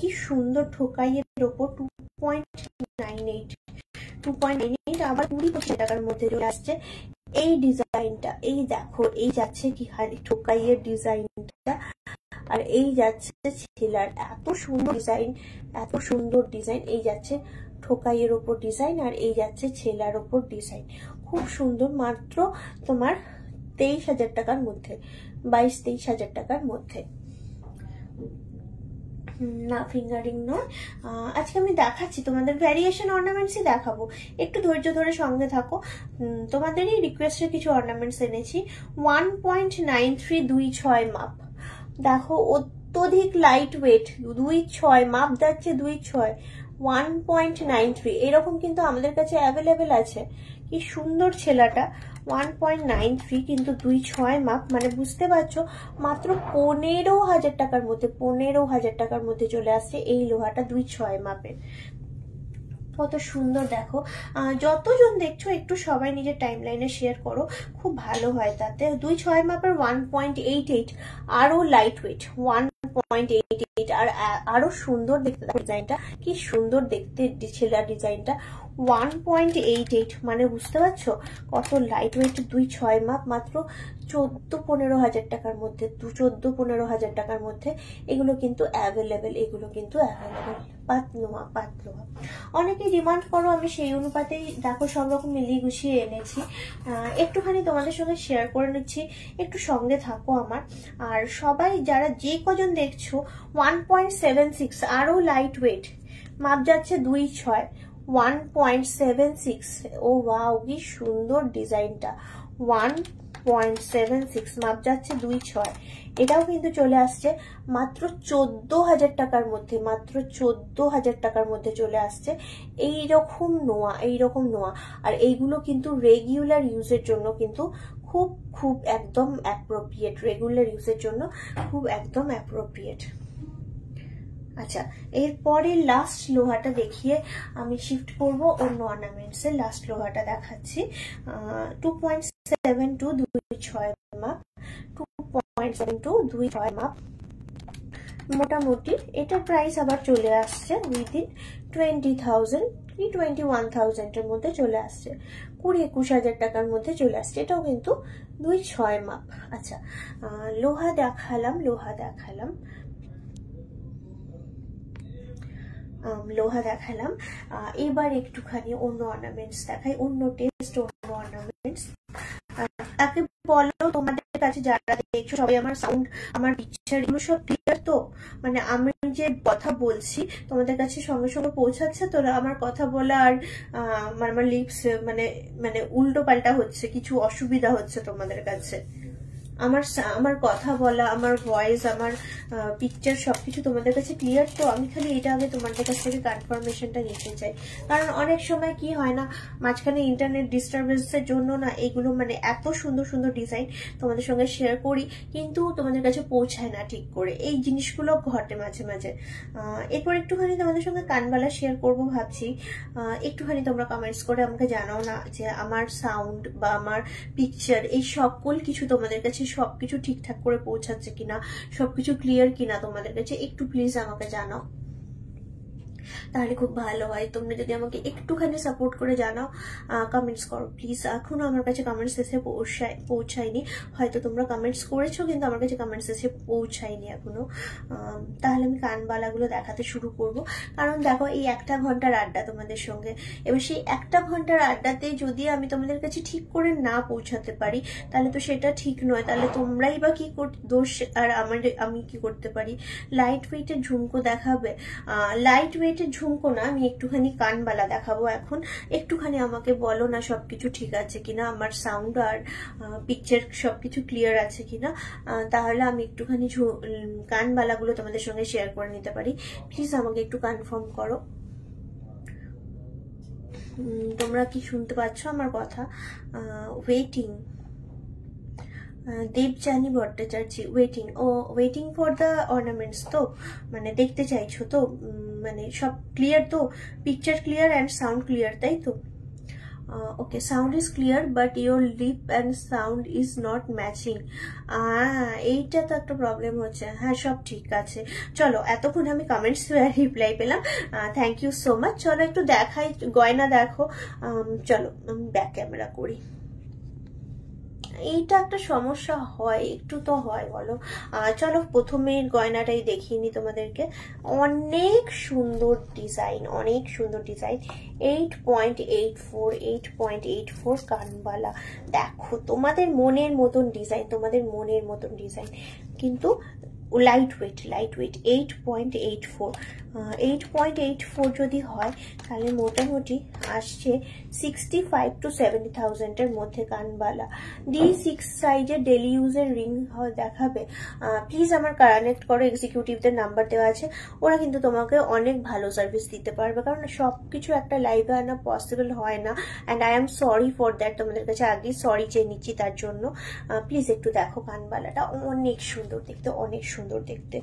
কি সুন্দর ঠোকাইয়ের ওপর 2.98 আবার 20-25 টাকার মধ্যে চলে আসছে। এই ডিজাইনটা, এই দেখো, এই যাচ্ছে কি খালি ঠোকাইয়ের ডিজাইনটা, আর এই যাচ্ছে ছেলার, এত সুন্দর ডিজাইন, এত সুন্দর ডিজাইন। এই যাচ্ছে ঠোকাইয়ের ওপর ডিজাইন, আর এই যাচ্ছে ছেলার ওপর ডিজাইন, খুব সুন্দর। মাত্র তোমার 23,000 টাকার মধ্যে, 22-23,000 টাকার মধ্যে। না ফিঙ্গারিং নয়, আজকে আমি দেখাচ্ছি তোমাদের ভ্যারিয়েশন অর্নামেন্টসই দেখাবো, একটু ধৈর্য ধরে সঙ্গে থাকো। তোমাদেরই রিকোয়েস্টে কিছু অর্নামেন্টস এনেছি। 1.93 2-6 মাপ, দেখো অত্যধিক লাইট ওয়েট, 2-6 মাপ যাচ্ছে, 2-6 1.93 এরকম কিন্তু আমাদের কাছে অ্যাভেলেবেল আছে। কি সুন্দর ছেলাটা, 1.93 কিন্তু 2-6 মাপ, মানে বুঝতে পারছো মাত্র 15,000 টাকার মধ্যে, 15,000 টাকার মধ্যে চলে আসছে এই লোহাটা 2-6 মাপের। কত সুন্দর দেখো। যতজন দেখছো একটু সবাই নিজের টাইম লাইনে শেয়ার করো, খুব ভালো হয় তাতে। 2-6 মাপের 1.88 আরো লাইট ওয়েট, 1.88 আর আরো সুন্দর দেখতে ডিজাইনটা, কি সুন্দর দেখতে ছেলা ডিজাইনটা, 1.88, মানে বুঝতে পারছো কত লাইট ওয়েট। 2.6 মাপ, মাত্র 14-15 হাজার টাকার মধ্যে, 14-15 হাজার টাকার মধ্যে এগুলো কিন্তু অ্যাভেলেবেল, এগুলো কিন্তু অ্যাভেলেবেল। পাতলোয়া পাতলোয়া অনেকেই ডিমান্ড করো, আমি সেই অনুপাতেই দেখো সব রকম মিলিয়ে গুছিয়ে এনেছি। একটুখানি তোমাদের সঙ্গে শেয়ার করে নিচ্ছি, একটু সঙ্গে থাকো আমার। আর সবাই যারা যে কজন দেখছো 1.76, আরো লাইট ওয়েট, মাপ যাচ্ছে 2.6, 1.76। ও ওয়াও, কি সুন্দর ডিজাইনটা। 1.76 মাপ যাচ্ছে 2.6। এটাও কিন্তু চলে আসছে মাত্র 14,000 টাকার মধ্যে, মাত্র 14,000 টাকার মধ্যে চলে আসছে এইরকম নোয়া, এইরকম নোয়া। আর এইগুলো কিন্তু রেগুলার ইউজের জন্য কিন্তু খুব খুব একদম অ্যাপ্রোপ্রিয়েট, রেগুলার ইউজের জন্য খুব একদম অ্যাপ্রোপ্রিয়েট। আচ্ছা, এরপরে লাস্ট লোহাটা দেখিয়ে আমি শিফট করব অন্য অর্নামেন্টস এর। লাস্ট লোহাটা দেখাচ্ছি 2.72, 2.6 মাপ, 2.72, 2.6 মাপ। মোটামুটি এটার প্রাইস আবার চলে আসছে উইদিন 20,000 কি 21,000 এর মধ্যে চলে আসছে, 20-21 হাজার টাকার মধ্যে চলে আসছে। এটাও কিন্তু 2.6 মাপ। আচ্ছা, লোহা দেখালাম, লোহা দেখালাম, লোহা দেখালাম। এবার একটুখানি অন্য অর্নামেন্টস দেখাই, অন্য টেস্ট, অন্য অর্নামেন্টস। তাকে বলো তোমাদের কাছে যারা দেখছো সবাই আমার সাউন্ড, আমার পিকচার এগুলো সব ক্লিয়ার তো? মানে আমি যে কথা বলছি তোমাদের কাছে সঙ্গে সঙ্গে পৌঁছাচ্ছে তো? আমার কথা বলা আর আমার লিপস মানে মানে উল্টো পাল্টা হচ্ছে, কিছু অসুবিধা হচ্ছে তোমাদের কাছে? আমার কথা বলা, আমার ভয়েস, আমার পিকচার সবকিছু তোমাদের কাছে ক্লিয়ার তো? আমি খালি এটা আগে তোমাদের কাছ থেকে কনফার্মেশনটা নিতে চাই, কারণ অনেক সময় কি হয় না, মাঝখানে ইন্টারনেট ডিস্টারবেন্সের জন্য না এগুলো মানে এত সুন্দর সুন্দর ডিজাইন তোমাদের সঙ্গে শেয়ার করি কিন্তু তোমাদের কাছে পৌঁছায় না ঠিক করে, এই জিনিসগুলো ঘটে মাঝে মাঝে। এরপর একটুখানি তোমাদের সঙ্গে কানবালা শেয়ার করব ভাবছি। একটুখানি তোমরা কমেন্টস করে আমাকে জানাও না যে আমার সাউন্ড বা আমার পিকচার এই সকল কিছু তোমাদের কাছে সবকিছু ঠিকঠাক করে পৌঁছাচ্ছে কিনা, সবকিছু ক্লিয়ার কিনা তোমাদের কাছে, একটু প্লিজ আমাকে জানাও, তাহলে খুব ভালো হয়। তোমরা যদি আমাকে একটুখানি সাপোর্ট করে জানাও, কমেন্টস করো প্লিজ। এখনো আমার কাছে কমেন্টস এসে পৌঁছায়নি, হয়তো তোমরা কমেন্টস করেছো কিন্তু আমার কাছে কমেন্টস এসে পৌঁছায়নি এখনো। তাহলে আমি কানবালাগুলো দেখাতে শুরু করব, কারণ দেখো এই 1 ঘন্টার আড্ডা তোমাদের সঙ্গে, এবার সেই 1 ঘন্টার আড্ডাতে যদি আমি তোমাদের কাছে ঠিক করে না পৌঁছাতে পারি তাহলে তো সেটা ঠিক নয়। তাহলে তোমরাই বা কি দোষ আর আমি কি করতে পারি? লাইট ওয়েটের ঝুমকো দেখাবে, লাইট ওয়েটের ঝুমকো না, আমি একটুখানি কানবালা দেখাবো এখন। একটুখানি আমাকে বলো না সবকিছু ঠিক আছে কিনা, আমার সাউন্ড আর পিকচার সবকিছু ক্লিয়ার আছে কিনা, তাহলে আমি একটুখানি কানবালাগুলো তোমাদের সঙ্গে শেয়ার করে নিতে পারি। প্লিজ আমাকে একটু কনফার্ম করো তোমরা কি শুনতে পাচ্ছ আমার কথা। ওয়েটিং, দেবযানী ভট্টাচার্য, ওয়েটিং, ও ওয়েটিং ফর দ্য অর্নামেন্টস তো, মানে দেখতে চাইছো তো, মানে সব ক্লিয়ার তো, picture clear and sound clear, তাই তো? Okay, sound is clear but your lip and sound is not matching. এইটা তো একটা প্রবলেম হচ্ছে। হ্যাঁ, সব ঠিক আছে। চলো, এতক্ষণ আমি কমেন্টস রিপ্লাই পেলাম, থ্যাংক ইউ সো মাচ। চলো একটু দেখাই, গয়না দেখো। চলো আমি ব্যাক ক্যামেরা করি। এইটা একটা সমস্যা হয়, একটু তো হয় বলো। চলো প্রথমে গয়নাটাই দেখিয়ে নি তোমাদেরকে। অনেক সুন্দর ডিজাইন, অনেক সুন্দর ডিজাইন। 8.84, 8.84 কানবালা। দেখো তোমাদের মনের মতন ডিজাইন, তোমাদের মনের মতন ডিজাইন, কিন্তু লাইট ওয়েট, লাইট ওয়েট। 8.84, 8.84 যদি হয় তাহলে মোটামুটি আসছে 65 to 70,000 এর মধ্যে কানবালা। D6 সাইজের ডেলি ইউজের রিং দেখাবে? প্লিজ আমার কানেক্ট করো, এক্সিকিউটিভদের নাম্বার দেওয়া আছে, ওরা কিন্তু তোমাকে অনেক ভালো সার্ভিস দিতে পারবে, কারণ সবকিছু একটা লাইভে আনা পসিবল হয় না। And I am sorry for that, তোমাদের কাছে আগেই সরি চেয়ে নিচ্ছি তার জন্য। প্লিজ একটু দেখো কানবালাটা, অনেক সুন্দর দেখতে, অনেক সুন্দর দেখতে।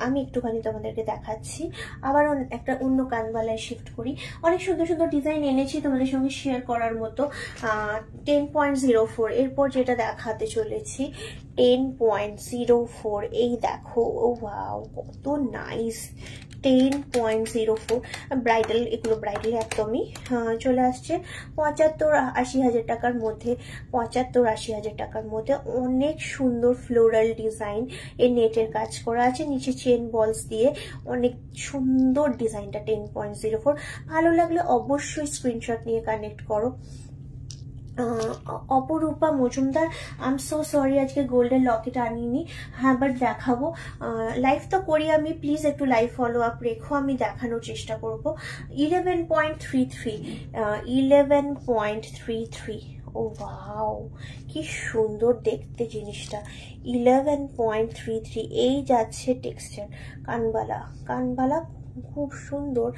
আমি একটুখানি তোমাদেরকে দেখাচ্ছি। আবার একটা অন্য কানবালায় শিফট করি। অনেক সুন্দর সুন্দর ডিজাইন এনেছি তোমাদের সঙ্গে শেয়ার করার মতো। 10.04, এরপর যেটা দেখাতে চলেছি 10.04। এই দেখো, ও ওয়াও, কত নাইস, 10.04 ব্রাইডাল, এগুলো ব্রাইডাল একদমই চলে আসছে 75-80 হাজার টাকার মধ্যে। 75-80 হাজার টাকার মধ্যে অনেক সুন্দর ফ্লোরাল ডিজাইন, এই নেটের কাজ করা আছে, নিচে চেন বলস দিয়ে অনেক সুন্দর ডিজাইনটা। 10.04 ভালো লাগলে অবশ্যই স্ক্রিনশট নিয়ে কানেক্ট করো। অপরূপা Majumdar, I am so sorry আজকে গোল্ডের লকেট আনিনি, হ্যাঁ বাট দেখাবো। লাইভ তো করি আমি, প্লিজ একটু লাইভ ফলো আপ রেখো, আমি দেখানোর চেষ্টা করব। 11.33, 11.33, ও ওয়াও কি সুন্দর দেখতে জিনিসটা। 11.33, এই যাচ্ছে টেক্সচার, কানবালা, কানবালা খুব সুন্দর।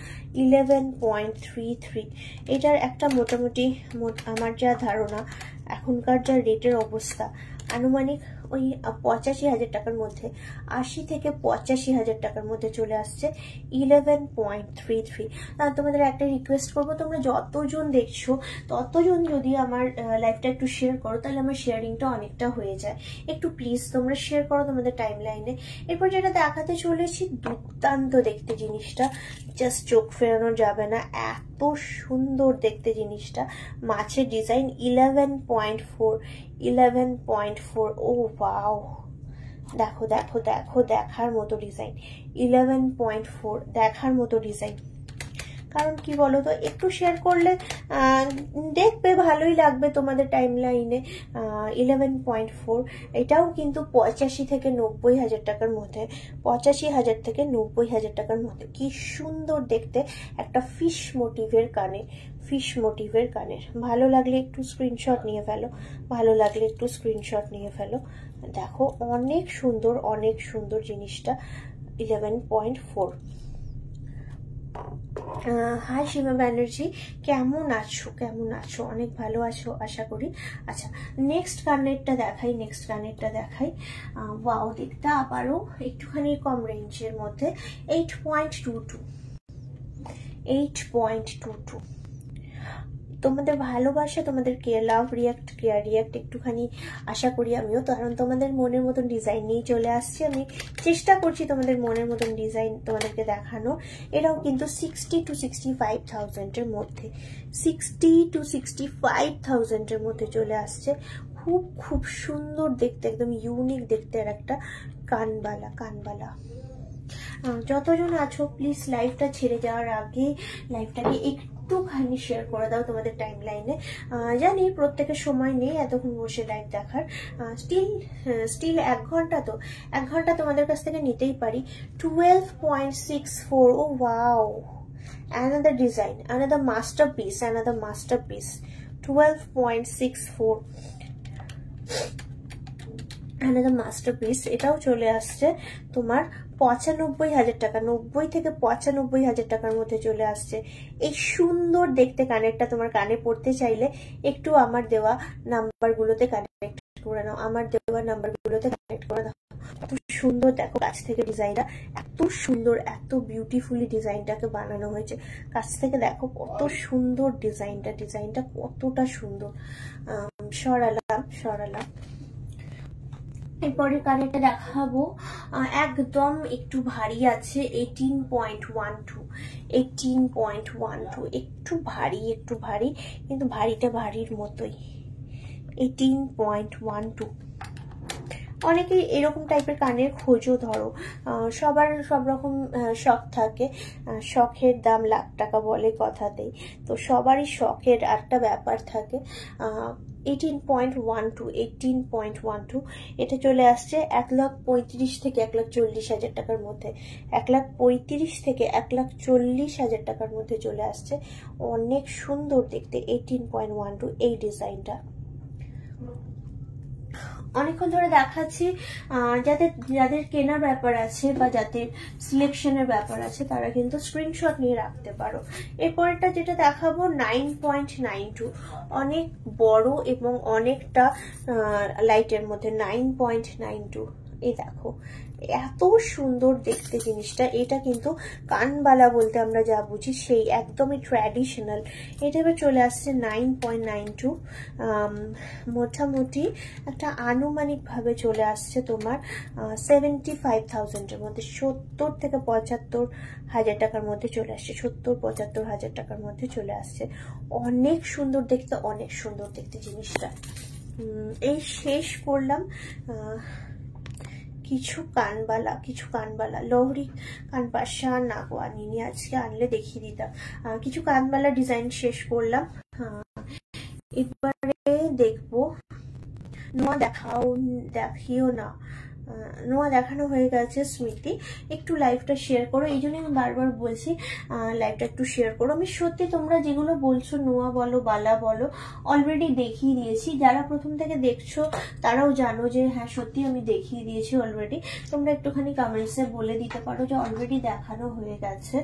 11.33, এটার একটা মোটামুটি আমার যা ধারণা এখনকার যা রেটের অবস্থা আনুমানিক ওই 85 হাজার টাকার মধ্যে, 80 থেকে 85 হাজার টাকার মধ্যে চলে আসছে 11.33। তোমাদের একটা রিকোয়েস্ট করবো, তোমরা যতজন দেখছো ততজন যদি আমার লাইভটা একটু শেয়ার করো, তাহলে আমার শেয়ারিংটা অনেকটা হয়ে যায়। একটু প্লিজ তোমরা শেয়ার করো তোমাদের টাইম লাইনে। এরপর যেটা দেখাতে চলেছি, দুর্দান্ত দেখতে জিনিসটা, জাস্ট চোখ ফেরানো যাবে না, এত সুন্দর দেখতে জিনিসটা। মাছের ডিজাইন 11.4, 11.4, ও ওয়াও, দেখো দেখো দেখো, দেখার মতো ডিজাইন। 11.4 দেখার মতো ডিজাইন। কারণ কি বলতো, একটু শেয়ার করলে দেখবে ভালোই লাগবে তোমাদের টাইম লাইনে। 11.4, এটাও কিন্তু 85 থেকে 90 হাজার টাকার মধ্যে, 85 হাজার থেকে 90 হাজার টাকার মধ্যে। কি সুন্দর দেখতে, একটা ফিশ মোটিভের কানে, ফিশ মোটিভের কানের। ভালো লাগলে একটু স্ক্রিনশট নিয়ে ফেলো, ভালো লাগলে একটু স্ক্রিনশট নিয়ে ফেলো। দেখো অনেক সুন্দর, অনেক সুন্দর জিনিসটা। 11.4। হাই সীমা ব্যানার্জি, কেমন আছো, কেমন আছো? অনেক ভালো আছো আশা করি। আচ্ছা, নেক্সট কানেরটা দেখাই, নেক্সট কানেরটা দেখাই। ওয়াও, দেখতে আবারও একটুখানি কম রেঞ্জের মধ্যে, 8.22, 8.22। তোমাদের ভালোবাসা, তোমাদের care, love react, care react একটুখানি আশা করি আমিও, কারণ তোমাদের মনের মতন ডিজাইন নিয়ে চলে আসছি। আমি চেষ্টা করছি তোমাদের মনের মতন ডিজাইন তোমাদেরকে দেখানো। এরাও কিন্তু 60 to 65,000-এর মধ্যে, 60 to 65,000-এর মধ্যে চলে আসছে। খুব খুব সুন্দর দেখতে, একদম ইউনিক দেখতে। আর একটা কানবালা, কানবালা। যতজন আছো প্লিজ লাইভটা ছেড়ে যাওয়ার আগে লাইভটাকে একটুখানি শেয়ার করে দাও তোমাদের টাইম লাইনে। জানি প্রত্যেকের সময় নেই এতক্ষণ বসে লাইভ দেখার, স্টিল 1 ঘন্টা, তো 1 ঘন্টা তোমাদের কাছ থেকে নিতেই পারি। 12.64, ও wow, another design, another masterpiece, another masterpiece। 12.64, another masterpiece। এটাও চলে আসছে তোমার 95 হাজার টাকা, 90 থেকে 95 হাজার টাকার মধ্যে চলে আসছে। এই সুন্দর দেখতে কানেরটা তোমার কানে পড়তে চাইলে একটু আমার দেওয়া নাম্বারগুলোতে কানেক্ট করে নাও, আমার দেওয়া নাম্বারগুলোতে কানেক্ট করে দাও। এত সুন্দর দেখো কাছ থেকে ডিজাইনটা, এত সুন্দর, এত বিউটিফুলি ডিজাইনটাকে বানানো হয়েছে। কাছ থেকে দেখো কত সুন্দর ডিজাইনটা, ডিজাইনটা কতটা সুন্দর। সরালাম, সরালাম। এরপরে কানেরটা দেখাবো, একদম একটু ভারী আছে, 18.12, 18.12, একটু ভারী, একটু ভারী, কিন্তু ভারীটা ভারীর মতোই। 18.12। অনেকেই এরকম টাইপের কানের খোঁজও, ধরো সবার সব রকম শখ থাকে, শখের দাম লাখ টাকা বলে কথাতেই, তো সবারই শখের একটা ব্যাপার থাকে। 18.12, 18.12, এটা চলে আসছে 1,35,000 থেকে 1,40,000 হাজার টাকার মধ্যে, 1,35,000 থেকে 1,40,000 হাজার টাকার মধ্যে চলে আসছে। অনেক সুন্দর দেখতে 18.12 এই ডিজাইনটা। অনেকক্ষণ ধরে দেখাচ্ছি, যাদের কেনার ব্যাপার আছে বা যাদের সিলেকশনের ব্যাপার আছে তারা কিন্তু স্ক্রিনশট নিয়ে রাখতে পারো। এরপরটা যেটা দেখাবো 9.92, অনেক বড় এবং অনেকটা লাইটের মধ্যে। 9.92, এই দেখো এত সুন্দর দেখতে জিনিসটা। এটা কিন্তু কানবালা বলতে আমরা যা বুঝি সেই একদমই ট্র্যাডিশনাল। এটা এবার চলে আসছে 9.92, মোটামুটি একটা আনুমানিকভাবে চলে আসছে তোমার 75,000-এর মধ্যে, 70 থেকে 75,000 টাকার মধ্যে চলে আসছে, 70-75,000 টাকার মধ্যে চলে আসছে। অনেক সুন্দর দেখতে, অনেক সুন্দর দেখতে জিনিসটা। এই শেষ করলাম কিছু কানবালা লহরি কানপাশা নাগো আনিনি, আজকে আনলে দেখিয়ে দিতাম। কিছু কানবালা ডিজাইন শেষ করলাম। এবারে দেখবো নোয়া দেখিও না, নোয়া দেখানো হয়ে গেছে। স্মৃতি একটু লাইভটা শেয়ার করো, এই জন্য আমি বারবার বলছি লাইভটা একটু শেয়ার করো। আমি সত্যি তোমরা যেগুলো বলছো নোয়া বলো বালা বলো অলরেডি দেখিয়ে দিয়েছি। যারা প্রথম থেকে দেখছো তারাও জানো যে হ্যাঁ সত্যি আমি দেখিয়ে দিয়েছি অলরেডি। তোমরা একটুখানি কমেন্টসে বলে দিতে পারো যে অলরেডি দেখানো হয়ে গেছে।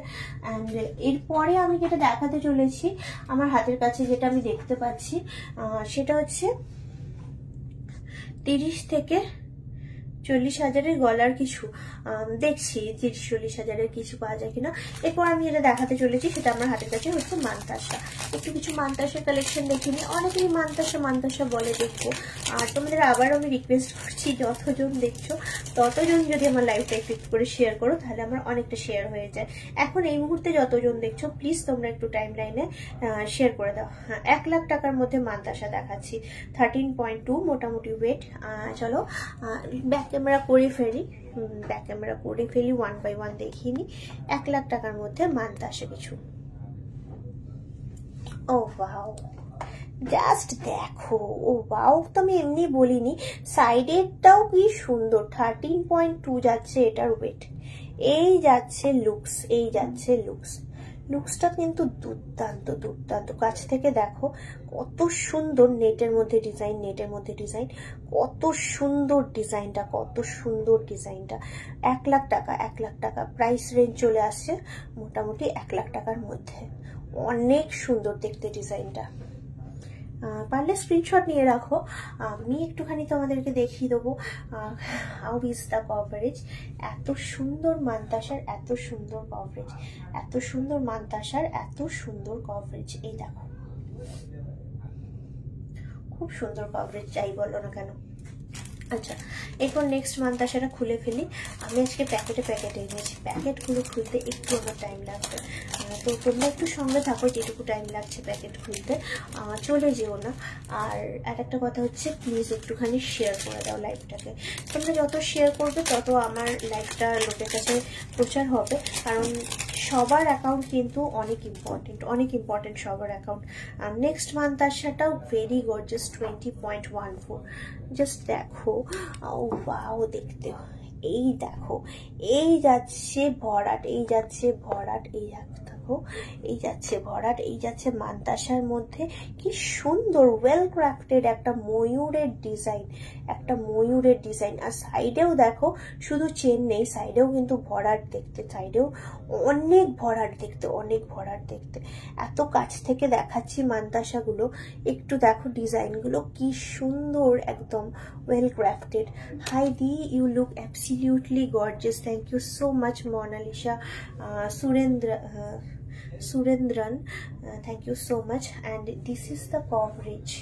অ্যান্ড এরপরে আমি যেটা দেখাতে চলেছি আমার হাতের কাছে যেটা আমি দেখতে পাচ্ছি সেটা হচ্ছে 30 থেকে 40,000-এর গলার কিছু দেখছি, 30-40,000-এর কিছু পাওয়া যায় কিনা। এরপর আমি যেটা দেখাতে চলেছি সেটা আমার হাতের কাছে হচ্ছে মানতাসা। একটু কিছু মানতাসার কালেকশন দেখিনি, অনেকেই মানতাসা বলে দেখবো। আর তোমাদের আবার আমি রিকোয়েস্ট করছি যতজন দেখছো ততজন যদি আমার লাইভটা একটু করে শেয়ার করো, তাহলে আমার অনেকটা শেয়ার হয়ে যায়। এখন এই মুহূর্তে যতজন দেখছো প্লিজ তোমরা একটু টাইম লাইনে শেয়ার করে দাও। 1 লাখ টাকার মধ্যে মানতাসা দেখাচ্ছি, 13.2 মোটামুটি ওয়েট। চলো ব্যাক ক্যামেরা করে ফেলি, 1 by 1 দেখিনি। 1 লাখ টাকার মধ্যে মানতাসা কিছু। ও ওয়াও, জাস্ট দেখো, ও ওয়াও, তো আমি এমনি বলিনি, সাইডেরটাও কি সুন্দর। 13.2 যাচ্ছে এটার ওয়েট। এই যাচ্ছে লুকসটা কিন্তু দুর্দান্ত। কাছ থেকে দেখো কত সুন্দর, নেটের মধ্যে ডিজাইন, কত সুন্দর ডিজাইনটা। 1 লাখ টাকা প্রাইস রেঞ্জ চলে আসছে মোটামুটি 1 লাখ টাকার মধ্যে। অনেক সুন্দর দেখতে ডিজাইনটা। পারলে স্ক্রিনশট নিয়ে রাখো, আমি একটুখানি তোমাদেরকে দেখিয়ে দেবো হাউ ইজ দ্য কভারেজ। এত সুন্দর মানতাসার এত সুন্দর কভারেজ, এই দেখো খুব সুন্দর কভারেজ, যাই বলো না কেন। আচ্ছা, এরপর নেক্সট মানতাসাটা খুলে ফেলি। আমি আজকে প্যাকেটে এনেছি, প্যাকেটগুলো খুলতে একটু আমার টাইম লাগবে, তো তোমরা একটু সঙ্গে থাকো, যেটুকু টাইম লাগছে প্যাকেট খুলতে, চলে যেও না। আর একটা কথা হচ্ছে প্লিজ একটুখানি শেয়ার করে দাও লাইভটাকে। তোমরা যত শেয়ার করবে তত আমার লাইভটা লোকের কাছে প্রচার হবে, কারণ সবার অ্যাকাউন্ট কিন্তু অনেক ইম্পর্টেন্ট সবার অ্যাকাউন্ট। আর নেক্সট মানতাসাটাও ভেরি গর্জিয়াস, 20.14। জাস্ট দেখো, ও ওয়াও দেখতে। এই দেখো, এই যাচ্ছে ভরাট, এই যাচ্ছে মানতাসার মধ্যে কি সুন্দর ওয়েল ক্রাফটেড একটা ময়ূরের ডিজাইন। আর সাইডেও দেখো শুধু চেন নেই, সাইডেও কিন্তু ভরাট দেখতে, অনেক ভরাট দেখতে। এত কাছ থেকে দেখাচ্ছি মানতাসাগুলো, একটু দেখো ডিজাইনগুলো কি সুন্দর, একদম ওয়েল ক্রাফটেড। হাই দি, you look absolutely gorgeous. Thank you so much Monalisa Surendran, thank you so much. And this is the coverage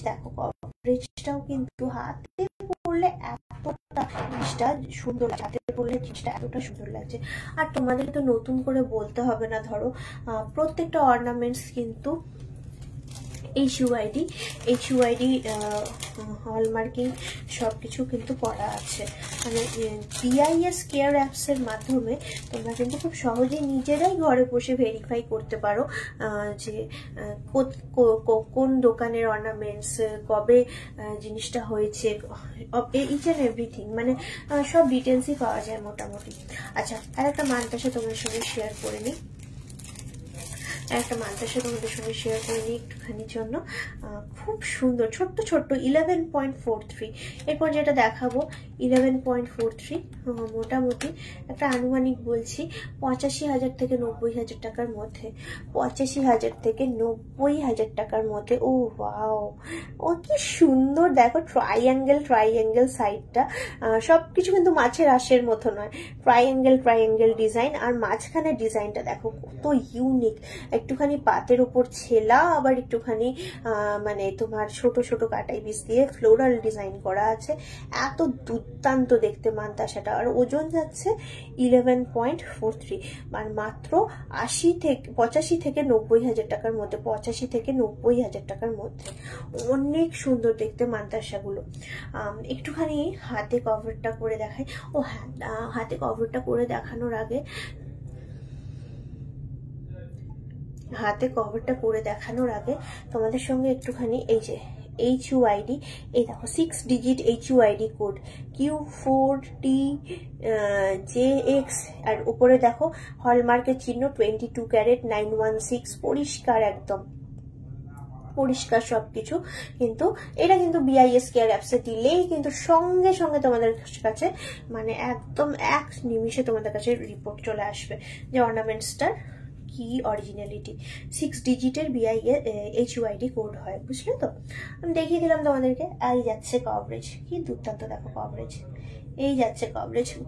দেখো, কভারেজটাও কিন্তু হাতে পরলে এতটা জিনিসটা সুন্দর লাগছে। আর তোমাদের তো নতুন করে বলতে হবে না, ধরো প্রত্যেকটা অর্নামেন্টস কিন্তু HUID হলমার্কিং সবকিছু কিন্তু করা আছে। মানে BIS কেয়ার অ্যাপসের মাধ্যমে তোমরা কিন্তু খুব সহজেই নিজেরাই ঘরে বসে ভেরিফাই করতে পারো যে কোন দোকানের অর্নামেন্টস, কবে জিনিসটা হয়েছে, ইচ অ্যান্ড এভরিথিং, মানে সব ডিটেলসই পাওয়া যায় মোটামুটি। আচ্ছা, আর একটা মানতাসা তোমার সঙ্গে শেয়ার করে নিই। আর একটা মান্তাসা তোমাদের সঙ্গে শেয়ার করে নিই একটুখানির জন্য। খুব সুন্দর ছোট্ট ছোট্ট 11.43। এরপর যেটা দেখাবো 11.43, মোটামুটি একটা আনুমানিক বলছি 85,000 থেকে 90,000 টাকার মধ্যে। 85,000 থেকে 90,000 টাকার মধ্যে। ও ওয়াও, ও কি সুন্দর দেখো, ট্রাইঅ্যাঙ্গেল সাইডটা, সবকিছু কিন্তু মাছের আঁশের মতো নয়, ট্রাইঅ্যাঙ্গেল ডিজাইন। আর মাঝখানে ডিজাইনটা দেখো কত ইউনিক, একটুখানি পাতের উপর ছেলা, আবার একটুখানি মানে তোমার ছোট ছোট কাটাই পিস দিয়ে ফ্লোরাল ডিজাইন করা আছে। এত দুর্দান্ত দেখতে মান্তাসাটা। আর ওজন যাচ্ছে 11.43, আর মাত্র 85 থেকে 90,000 টাকার মধ্যে। 85 থেকে 90,000 টাকার মধ্যে। অনেক সুন্দর দেখতে মান্তাসাগুলো। একটুখানি হাতে কভারটা করে দেখাই। ও হ্যাঁ, হাতে কভারটা করে দেখানোর আগে তোমাদের সঙ্গে একটুখানি এই যে HUID, এই দেখো 6 ডিজিট HUID কোড Q4TJX, আর উপরে দেখো হলমার্কের চিহ্ন 22 ক্যারেট 916, পরিষ্কার, একদম পরিষ্কার সবকিছু। কিন্তু এটা কিন্তু BIS কেয়ার অ্যাপসে দিলেই কিন্তু সঙ্গে সঙ্গে তোমাদের কাছে মানে একদম এক নিমিষে তোমাদের কাছে রিপোর্ট চলে আসবে যে অর্নামেন্টসটার কি অরিজিনালিটি। 6 ডিজিটের HUID কোড হয়, বুঝলে তো? আমি দেখিয়ে দিলাম তোমাদেরকে। এই যাচ্ছে কভারেজ, কি দুর্দান্ত দেখো কভারেজ, এই যাচ্ছে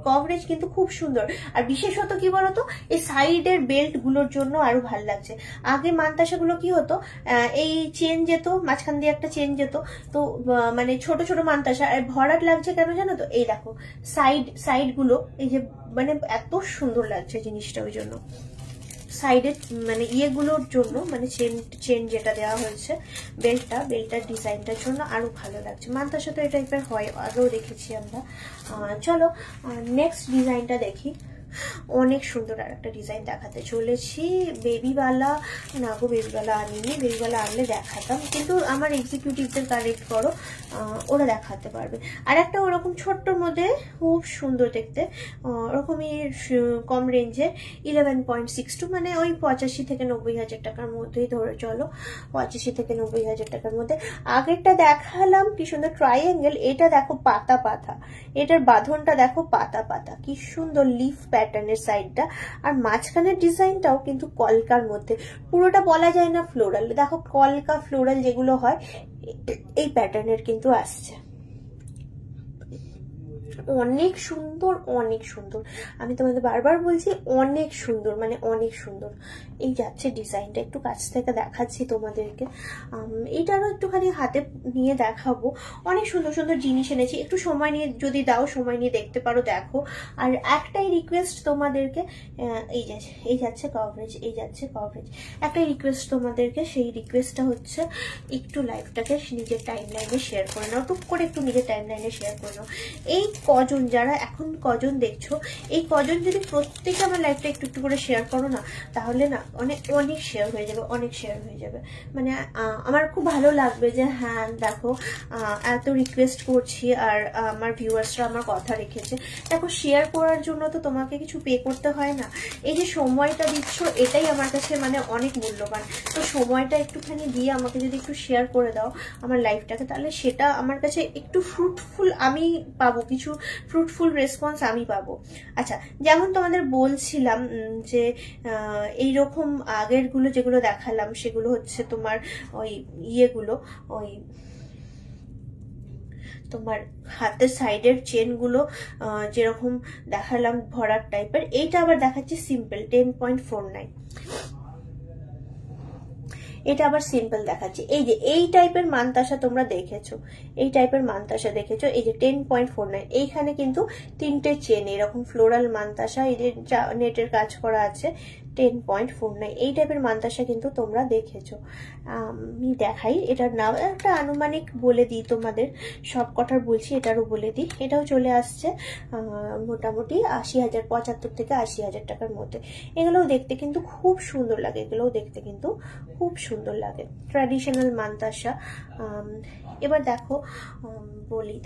কভারেজ কিন্তু খুব সুন্দর। আর বিশেষত কি বলতো, এই সাইডের বেল্ট গুলোর জন্য আরো ভালো লাগছে। আগে মান্তাসা গুলো কি হতো, এই চেন যেত, মাঝখান দিয়ে একটা চেন যেত, তো মানে ছোট ছোট মান্তাসা, আর ভরাট লাগছে কেন জানো তো, এই দেখো সাইড গুলো, এই যে মানে এত সুন্দর লাগছে জিনিসটা, ওই জন্য সাইডের মানে ইয়েগুলোর জন্য, মানে চেন যেটা দেওয়া হয়েছে বেল্টটার ডিজাইনটার জন্য আরো ভালো লাগছে। মান্তাসা তো এই টাইপের হয়, আগেও দেখেছি আমরা। চলো নেক্সট ডিজাইনটা দেখি। অনেক সুন্দর আর একটা ডিজাইন দেখাতে চলেছি। বেবিওয়ালা না গো, বেবিওয়ালা আনিনি, বেবিওয়ালা আনলে দেখাতাম, কিন্তু আমার এক্সিকিউটিভদের কানেক্ট করো, ওরা দেখাতে পারবে। আর একটা ওরকম ছোট্টর মধ্যে খুব সুন্দর দেখতে, ওরকমই কম রেঞ্জে 11.62, মানে ওই 85 থেকে 90,000 টাকার মধ্যেই ধরে চলো, 85 থেকে 90,000 টাকার মধ্যে। আগেরটা দেখালাম কি সুন্দর ট্রাইঅ্যাঙ্গেল, এটা দেখো পাতা, এটার বাঁধনটা দেখো পাতা, কি সুন্দর লিফ প্যাটার্নের সাইডটা। আর মাঝখানের ডিজাইনটাও কিন্তু কলকার মধ্যে, পুরোটা বলা যায় না ফ্লোরাল, দেখো কলকা ফ্লোরাল যেগুলো হয় এই প্যাটার্নের কিন্তু আসছে। অনেক সুন্দর, আমি তোমাদের বারবার বলছি অনেক সুন্দর, মানে অনেক সুন্দর। এই যাচ্ছে ডিজাইনটা, একটু কাছ থেকে দেখাচ্ছি তোমাদেরকে। এইটারও একটুখানি হাতে নিয়ে দেখাবো। অনেক সুন্দর সুন্দর জিনিস এনেছি, একটু সময় নিয়ে যদি দাও, সময় নিয়ে দেখতে পারো, দেখো। আর একটাই রিকোয়েস্ট তোমাদেরকে, এই যাচ্ছে কভারেজ, একটাই রিকোয়েস্ট তোমাদেরকে, সেই রিকোয়েস্টটা হচ্ছে একটু লাইভটাকে নিজের টাইম লাইনে শেয়ার করে নাও, টুক করে একটু নিজের টাইম লাইনে শেয়ার করে নাও। এই কজন, যারা এখন কজন দেখছো, এই কজন যদি প্রত্যেকে আমার লাইভটা একটু একটু করে শেয়ার করো না, তাহলে না অনেক শেয়ার হয়ে যাবে, মানে আমার খুব ভালো লাগবে যে হ্যাঁ দেখো এত রিকোয়েস্ট করছি আর আমার ভিউয়ার্সরা আমার কথা রেখেছে। দেখো শেয়ার করার জন্য তো তোমাকে কিছু পে করতে হয় না, এই যে সময়টা দিচ্ছ এটাই আমার কাছে মানে অনেক মূল্যবান। তো সময়টা একটুখানি দিয়ে আমাকে যদি একটু শেয়ার করে দাও আমার লাইফটাকে, তাহলে সেটা আমার কাছে একটু ফ্রুটফুল আমি পাবো, কিছু ফ্রুটফুল রেসপন্স আমি পাবো। আচ্ছা, যেমন তোমাদের বলছিলাম যে এইরকম আগের গুলো যেগুলো দেখালাম সেগুলো হচ্ছে তোমার ওই ইয়েগুলো, ওই তোমার হাতের সাইডের চেন গুলো যেরকম দেখালাম ভরাট টাইপের, এইটা আবার দেখাচ্ছি সিম্পল 10.49। এটা আবার সিম্পল দেখাচ্ছি। এই যে এই টাইপের মান্তাসা তোমরা দেখেছো, এই যে 10.49। এইখানে কিন্তু 3টে চেন, এরকম ফ্লোরাল মান্তাসা, এই যে নেটের কাজ করা আছে, 10.49। এই টাইপের মান্তাসা কিন্তু তোমরা দেখেছো। আমি দেখাই এটার নাম, একটা আনুমানিক বলে দিই তোমাদের, সব কটার বলছি এটারও বলে দিই। এটাও চলে আসছে মোটামুটি 80,000, 75 থেকে 80,000 টাকার মধ্যে। এগুলোও দেখতে কিন্তু খুব সুন্দর লাগে, ট্র্যাডিশনাল মান্তাসা। এবার দেখো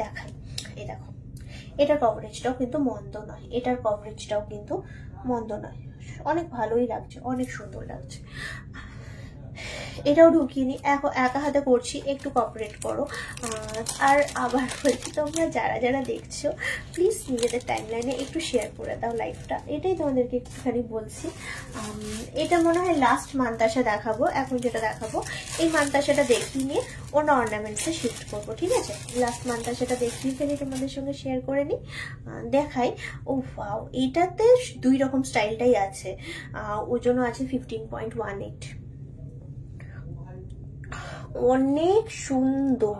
দেখাই, এই দেখো এটার কভারেজটাও কিন্তু মন্দ নয়, অনেক ভালোই লাগছে, অনেক সুন্দর লাগছে। এটাও ঢুকিয়ে নি, একা হাতে করছি, একটু কোঅপারেট করো। আর আবার বলছি, তোমরা যারা যারা দেখছো প্লিজ নিজেদের টাইমলাইনে একটু শেয়ার করে দাও লাইভটা, এটাই তোমাদেরকে একটুখানি বলছি। এটা মনে হয় লাস্ট মান্তাসা দেখাবো, এখন যেটা দেখাবো এই মান্তাসাটা দেখিয়ে নিয়ে অন্য অর্নামেন্টসে শিফট করবো, ঠিক আছে? লাস্ট মান্তাসাটা দেখিয়ে ফেলে তোমাদের সঙ্গে শেয়ার করে নিই, দেখাই। ও ওয়াও, এইটাতে 2 রকম স্টাইলটাই আছে। ওজনও আছে 15.18, অনেক সুন্দর।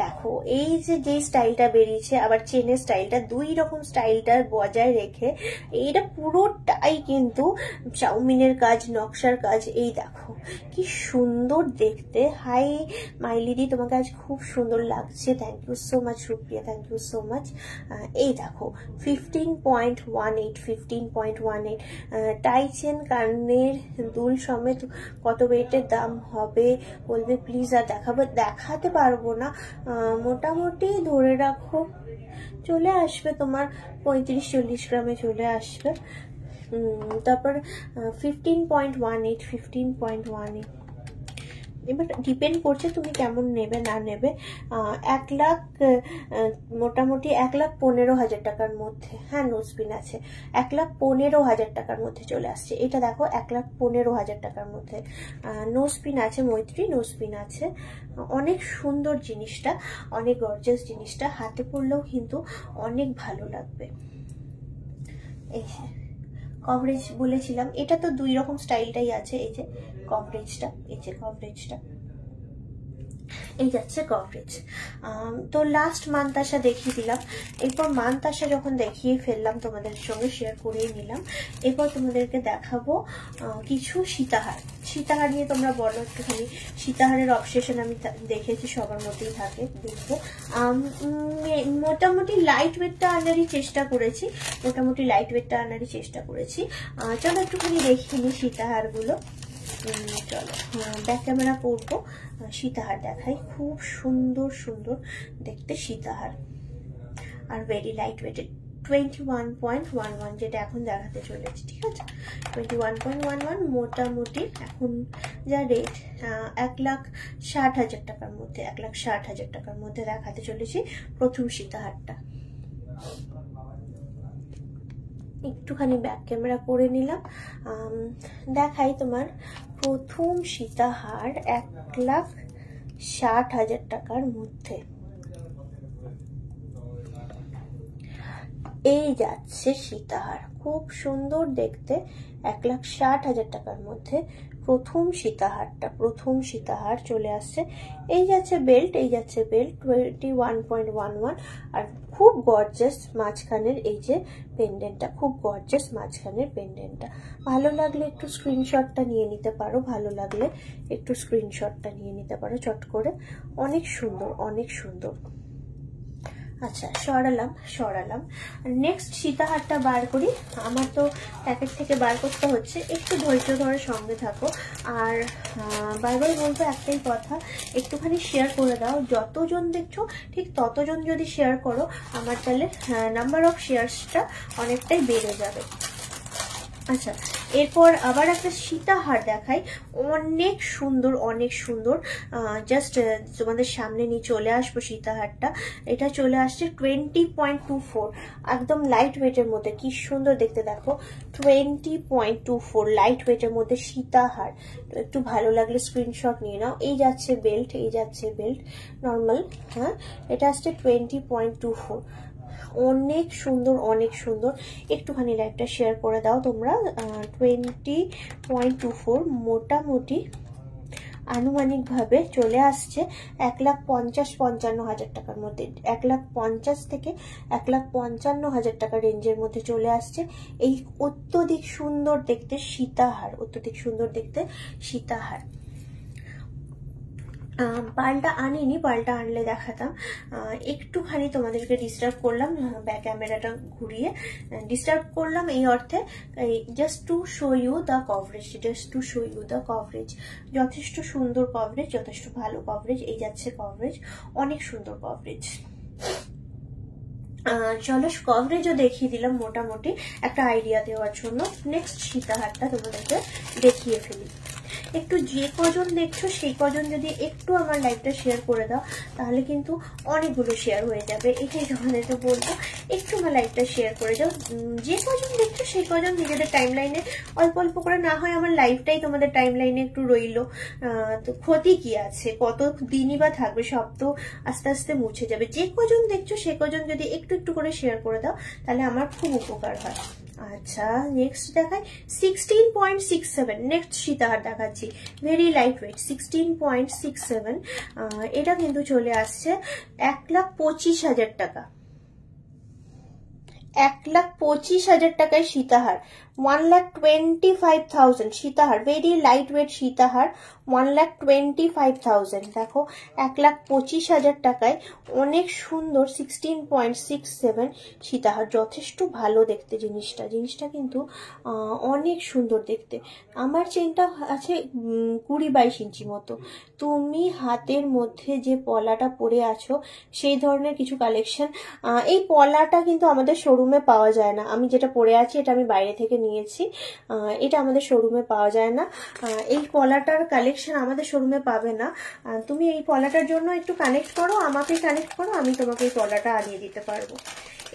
দেখো এই যে স্টাইলটা বেরিয়েছে, আবার চেনের স্টাইলটা, 2 রকম স্টাইলটা বজায় রেখে এইটা পুরোটাই কিন্তু চাউমিনের কাজ, নকশার কাজ। এই দেখো কি সুন্দর দেখতে। হাই মাইলিদি, তোমাকে আজ খুব সুন্দর লাগছে, thank you so much Rupiya, thank you so much. এই দেখো 15.18 টাই চেন, কানের দুল সমেত কত ওয়েটের দাম হবে বলবে প্লিজ। আর দেখাতে পারবো না, মোটামুটি ধরে রাখো চলে আসবে তোমার 35-40 গ্রামে চলে আসবে। তারপর 15.18 এবার ডিপেন্ড করছে তুমি কেমন নেবে না নেবে। 1 লাখ মোটামুটি 1,15,000 টাকার মধ্যে, হ্যাঁ নোজপিন আছে, 1,15,000 টাকার মধ্যে চলে আসছে। এটা দেখো 1,15,000 টাকার মধ্যে নোজপিন আছে, মৈত্রী নোজপিন আছে। অনেক সুন্দর জিনিসটা, অনেক গর্জিয়াস জিনিসটা, হাতে পরলেও কিন্তু অনেক ভালো লাগবে। এই কভারেজ বলেছিলাম, এটা তো 2 রকম স্টাইলটাই আছে। এই যে কভারেজটা, এই যে কভারেজটা, এই যাচ্ছে কভারেজ। তো লাস্ট মান্তাসা দেখিয়ে দিলাম। এরপর মান্তাসা যখন দেখিয়ে ফেললাম, তোমাদের সঙ্গে শেয়ার করেই নিলাম, এরপর তোমাদেরকে দেখাবো কিছু সীতাহার। সীতাহার নিয়ে তোমরা বলো একটুখানি। সীতাহারের অবসেশন আমি দেখেছি সবার মধ্যেই থাকে, দেখবো। মোটামুটি লাইট ওয়েটটা আনারই চেষ্টা করেছি, চলো একটুখানি দেখিয়ে নিই সীতাহারগুলো। চলো ব্যাক ক্যামেরা করবো, সীতাহার দেখাই। খুব সুন্দর সুন্দর দেখতে সীতাহার, আর ভেরি লাইট ওয়েটেড। 21.11 যেটা এখন দেখাতে চলেছি, ঠিক আছে? 21.11 মোটামুটি এখন যা রেট 1,60,000 টাকার মধ্যে, 1,60,000 টাকার মধ্যে দেখাতে চলেছি প্রথম সীতাহারটা। একটুখানি ব্যাক ক্যামেরা করে নিলাম, দেখাই। তোমার প্রথম সীতাহার 1,60,000 টাকার মধ্যে, এই যাচ্ছে সীতাহার, খুব সুন্দর দেখতে, 1,60,000 টাকার মধ্যে প্রথম সীতাহার চলে আসছে। এই যাচ্ছে বেল্ট, 21.11, আর খুব গর্জিয়াস মাঝখানের এই যে পেন্ডেন্টটা, খুব গর্জিয়াস মাঝখানের পেন্ডেন্টটা। ভালো লাগলে একটু স্ক্রিনশটটা নিয়ে নিতে পারো, চট করে। অনেক সুন্দর। আচ্ছা, সরালাম। নেক্সট সীতাহারটা বার করি। আমার তো প্যাকেট থেকে বার করতে হচ্ছে, একটু ধৈর্য ধরে সঙ্গে থাকো। আর বারবার বলবো একটাই কথা, একটুখানি শেয়ার করে দাও। যতজন দেখছো ঠিক ততজন যদি শেয়ার করো, আমার তাহলে নাম্বার অফ শেয়ারসটা অনেকটাই বেড়ে যাবে। আচ্ছা, এরপর আবার একটা সীতাহার দেখাই, অনেক সুন্দর। জাস্ট তোমাদের সামনে নিয়ে চলে আসবো সীতাহারটা। এটা চলে আসছে 20.24, একদম লাইট ওয়েটের মধ্যে। কি সুন্দর দেখতে দেখো, 20.24 লাইট ওয়েটের মধ্যে সীতাহার। একটু ভালো লাগলে স্ক্রিনশট নিয়ে নাও। এই যাচ্ছে বেল্ট, নর্মাল। হ্যাঁ, এটা আসছে 20.24, অনেক সুন্দর। একটুখানি লাইভটা শেয়ার করে দাও তোমরা। 20.24 মোটামুটি আনুমানিক ভাবে চলে আসছে 1,50,000-55,000 টাকার মধ্যে, 1,50,000 থেকে 1,55,000 টাকা রেঞ্জের মধ্যে চলে আসছে এই অত্যধিক সুন্দর দেখতে সীতাহার। পাল্টা আনিনি, পাল্টা আনলে দেখাতাম। একটুখানি তোমাদেরকে ডিস্টার্ব করলাম, ব্যাক ক্যামেরাটা ঘুরিয়ে ডিস্টার্ব করলাম এই অর্থে, just to show you the coverage. যথেষ্ট সুন্দর কভারেজ, যথেষ্ট ভালো কভারেজ। এই যাচ্ছে কভারেজ, অনেক সুন্দর কভারেজ। চলো কভারেজও দেখিয়ে দিলাম মোটামুটি একটা আইডিয়া দেওয়ার জন্য। নেক্সট সীতাহারটা তোমাদেরকে দেখিয়ে ফেলি। একটু যে কজন দেখছো সেই কজন যদি একটু আমার লাইভটা শেয়ার করে দাও তাহলে কিন্তু অনেকগুলো শেয়ার হয়ে যাবে। এটাই তোমাদেরকে বলবো, একটু আমার লাইভটা শেয়ার করে যাও। যে কজন দেখছো সেই কজন নিজেদের টাইম লাইনে অল্প অল্প করে, না হয় আমার লাইভটাই তোমাদের টাইম লাইনে একটু রইলো, তো ক্ষতি কি আছে, কত দিনই বা থাকবে, সব তো আস্তে আস্তে মুছে যাবে। যে কজন দেখছো সে কজন যদি একটু একটু করে শেয়ার করে দাও তাহলে আমার খুব উপকার হয়। আচ্ছা, নেক্সট দেখাই 16.67। নেক্সট সীতাহার দেখাচ্ছি, ভেরি লাইট ওয়েট, 16.67। এটা কিন্তু চলে আসছে 1,25,000 টাকা। 1,25,000 টাকায় সীতাহার, 1,25,000 সীতাহার, ভেরি লাইট ওয়েট সীতাহার, 1,25,000। দেখো 1,25,000 টাকায় অনেক সুন্দর 16.67 সীতাহার, যথেষ্ট ভালো দেখতে জিনিসটা। জিনিসটা কিন্তু অনেক সুন্দর দেখতে। আমার চেনটা আছে 20-22 ইঞ্চি মতো। তুমি হাতের মধ্যে যে পলাটা পরে আছো সেই ধরনের কিছু কালেকশন, এই পলাটা কিন্তু আমাদের শোরুমে পাওয়া যায় না। আমি যেটা পরে আছি এটা আমি বাইরে থেকে নিয়েছি, এটা আমাদের শোরুমে পাওয়া যায় না। এই পলাটার কালেকশন আমাদের শোরুমে পাবে না। তুমি এই পলাটার জন্য একটু কানেক্ট করো, আমাকে কানেক্ট করো, আমি তোমাকে এই পলাটা আনিয়ে দিতে পারবো।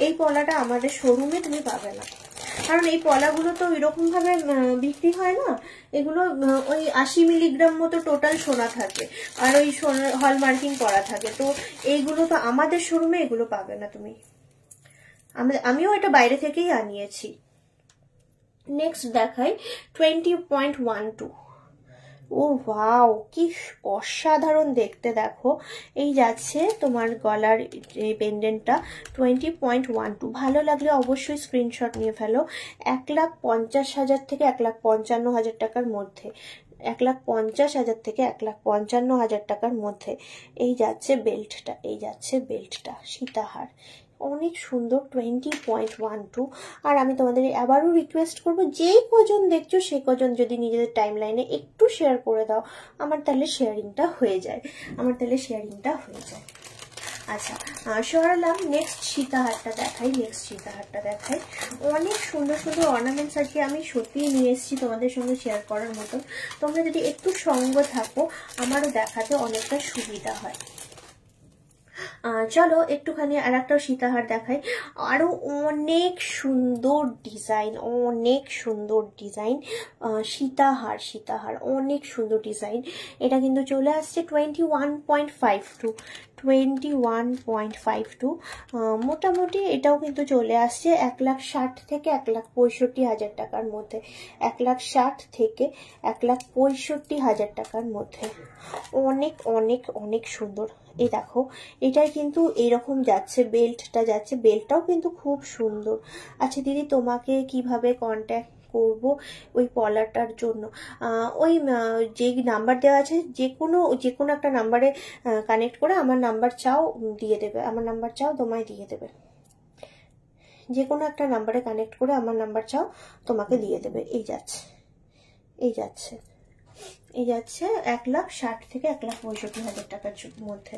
এই পলাটা আমাদের শোরুমে তুমি পাবে না, কারণ এই পলাগুলো তো এরকম ভাবে বিক্রি হয় না। এগুলো ওই 80 মিলিগ্রাম মতো টোটাল সোনা থাকে, আর ওই হলমার্কিং করা থাকে। তো এইগুলো তো আমাদের শোরুমে এগুলো পাবে না তুমি। আমিও এটা বাইরে থেকেই আনিয়েছি। নেক্সট দেখাই 20.12। ও ওয়াও, কি অসাধারণ দেখতে। দেখো এই যাচ্ছে তোমার গলার এই পেন্ডেন্টটা 20.12। ভালো লাগলে অবশ্যই স্ক্রিনশট নিয়ে ফেলো। 1,50,000 থেকে 1,55,000 টাকার মধ্যে, 1,50,000 থেকে 1,55,000 টাকার মধ্যে এই যাচ্ছে বেল্টটা, এই যাচ্ছে বেল্টটা, সীতাহার, অনেক সুন্দর 20.12। আর আমি তোমাদের আবারও রিকোয়েস্ট করবো, যেই কজন দেখছো সেই কজন যদি নিজেদের টাইম লাইনে একটু শেয়ার করে দাও, আমার তাহলে শেয়ারিংটা হয়ে যায়, আচ্ছা সরালাম। নেক্সট সীতাহারটা দেখাই, অনেক সুন্দর সুন্দর অর্নামেন্টস আজকে আমি সত্যিই নিয়ে এসেছি তোমাদের সঙ্গে শেয়ার করার মতন। তোমরা যদি একটু সঙ্গ থাকো আমারও দেখাতে অনেকটা সুবিধা হয়। চলো একটুখানি আর একটা সীতাহার দেখাই, আরো অনেক সুন্দর ডিজাইন, সীতাহার অনেক সুন্দর ডিজাইন। এটা কিন্তু চলে আসছে 21.52। মোটামুটি এটাও কিন্তু চলে আসছে 1,60,000 থেকে 1,65,000 টাকার মধ্যে, 1,60,000 থেকে 1,65,000 টাকার মধ্যে। অনেক অনেক অনেক সুন্দর। এই দেখো এটাই কিন্তু এইরকম যাচ্ছে, বেল্টটা যাচ্ছে, বেল্টটাও কিন্তু খুব সুন্দর। আচ্ছা দিদি, তোমাকে কিভাবে কন্ট্যাক্ট করব ওই পলাটার জন্য? ওই যে নাম্বার দেওয়া আছে যে কোনো একটা নাম্বারে কানেক্ট করে আমার নাম্বার চাও দিয়ে দেবে, আমার নাম্বার চাও তোমায় দিয়ে দেবে, যে কোনো একটা নাম্বারে কানেক্ট করে আমার নাম্বার চাও তোমাকে দিয়ে দেবে। এই যাচ্ছে 1,60,000 থেকে 1,65,000 টাকার মধ্যে।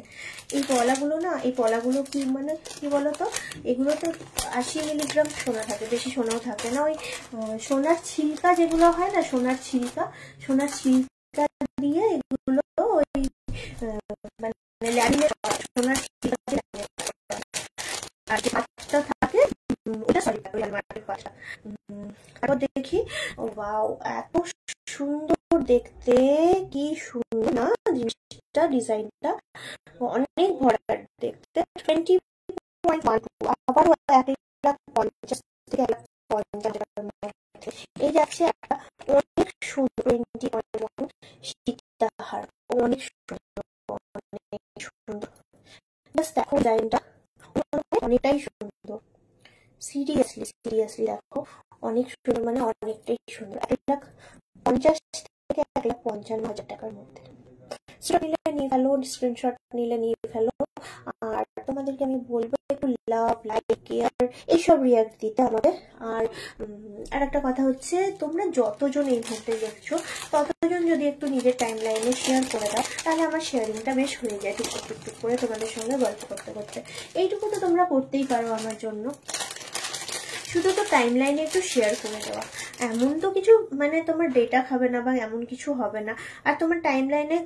এই পলাগুলো কি মানে কি বলতো, এগুলো তো 80 মিলিগ্রাম সোনা থাকে, বেশি সোনাও থাকে না। ওই সোনার ছিলকা যেগুলো হয় না, সোনার ছিলকা দিয়ে এগুলো ওই মানে সোনার ছিলকা আর যে পাঁচটা থাকে ওটা, সরি পাঁচটা। তারপর দেখি, ওয়াও এত সুন্দর দেখতে, কি সুন্দর না জিনিসটা, ডিজাইনটা অনেক ভরাট দেখতে। 20.12, আবার 1,50,000 থেকে 1,50,000 টাকার মধ্যে এই যাচ্ছে একটা অনেক সুন্দর 20.1 সীতাহার, অনেক সুন্দর। জাস্ট দেখো ডিজাইনটা অনেকটাই সুন্দর, সিরিয়াসলি দেখো অনেক সুন্দর, মানে অনেকটাই সুন্দর। 1,50,000 থেকে 1,55,000 টাকার মধ্যে। নিলে নিয়ে ফেলো, স্ক্রিনশট নিলে নিয়ে ফেলো। আর তোমাদেরকে আমি বলবো একটু লাভ, লাইক, কেয়ার এইসব রিয়াক্ট দিতে আমাদের। আর একটা কথা হচ্ছে, তোমরা যতজন এই মুহূর্তে দেখছো ততজন যদি একটু নিজের টাইম লাইনে শেয়ার করে দাও তাহলে আমার শেয়ারিংটা বেশ হয়ে যায়, টুকটুক করে তোমাদের সঙ্গে গল্প করতে করতে। এইটুকু তো তোমরা করতেই পারো আমার জন্য। শুধু তো টাইমলাইনে একটু শেয়ার করে দেওয়া, এমন তো কিছু মানে তোমার ডেটা খাবে না বা এমন কিছু হবে না। আর তোমার টাইমলাইনে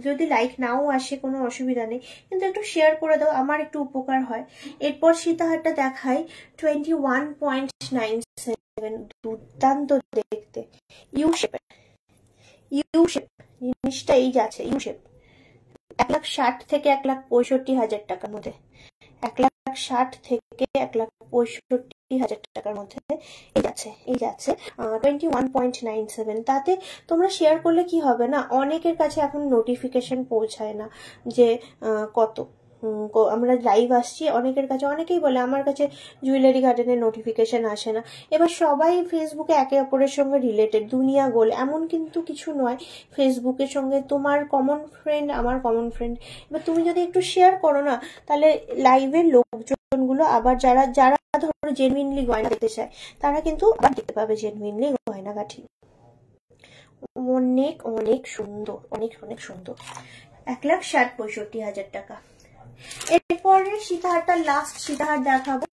যদি লাইক নাও আসে কোনো অসুবিধা নেই, কিন্তু একটু শেয়ার করে দাও, আমার একটু উপকার হয়। এরপর সীতাহারটা দেখাই 21.97, দুর্দান্ত দেখতে, ইউ শেপের। ইউ শেপ জিনিসটা এই যাচ্ছে, ইউ শেপ 1,60,000 থেকে 1,65,000 টাকার মধ্যে, 1,60,000 থেকে 1,65,000 টাকার মধ্যে এই যাচ্ছে 21.97। তাতে তোমরা শেয়ার করলে কি হবে না, অনেকের কাছে এখন নোটিফিকেশন পৌঁছায় না যে কত আমরা লাইভ আসছি। অনেকের কাছে, অনেকেই বলে আমার কাছে জুয়েলারি গার্ডেনের নোটিফিকেশন আসে না। এবার সবাই ফেসবুকে একে অপরের সঙ্গে রিলেটেড, দুনিয়া গোল এমন কিন্তু কিছু নয়। ফেসবুকের সঙ্গে তোমার কমন ফ্রেন্ড, আমার কমন ফ্রেন্ড। এবার তুমি যদি একটু শেয়ার করো না, তাহলে লাইভের লোকজনগুলো আবার যারা যারা ধরো জেনুইনলি গয়না দেখতে চায়, তারা কিন্তু আবার দেখতে পাবে জেনুইনলি গয়নাগাঠি। অনেক অনেক সুন্দর, অনেক অনেক সুন্দর। 1,60,65,000 টাকা। এরপরে সীতাহারটা লাস্ট সীতাহার দেখাবো।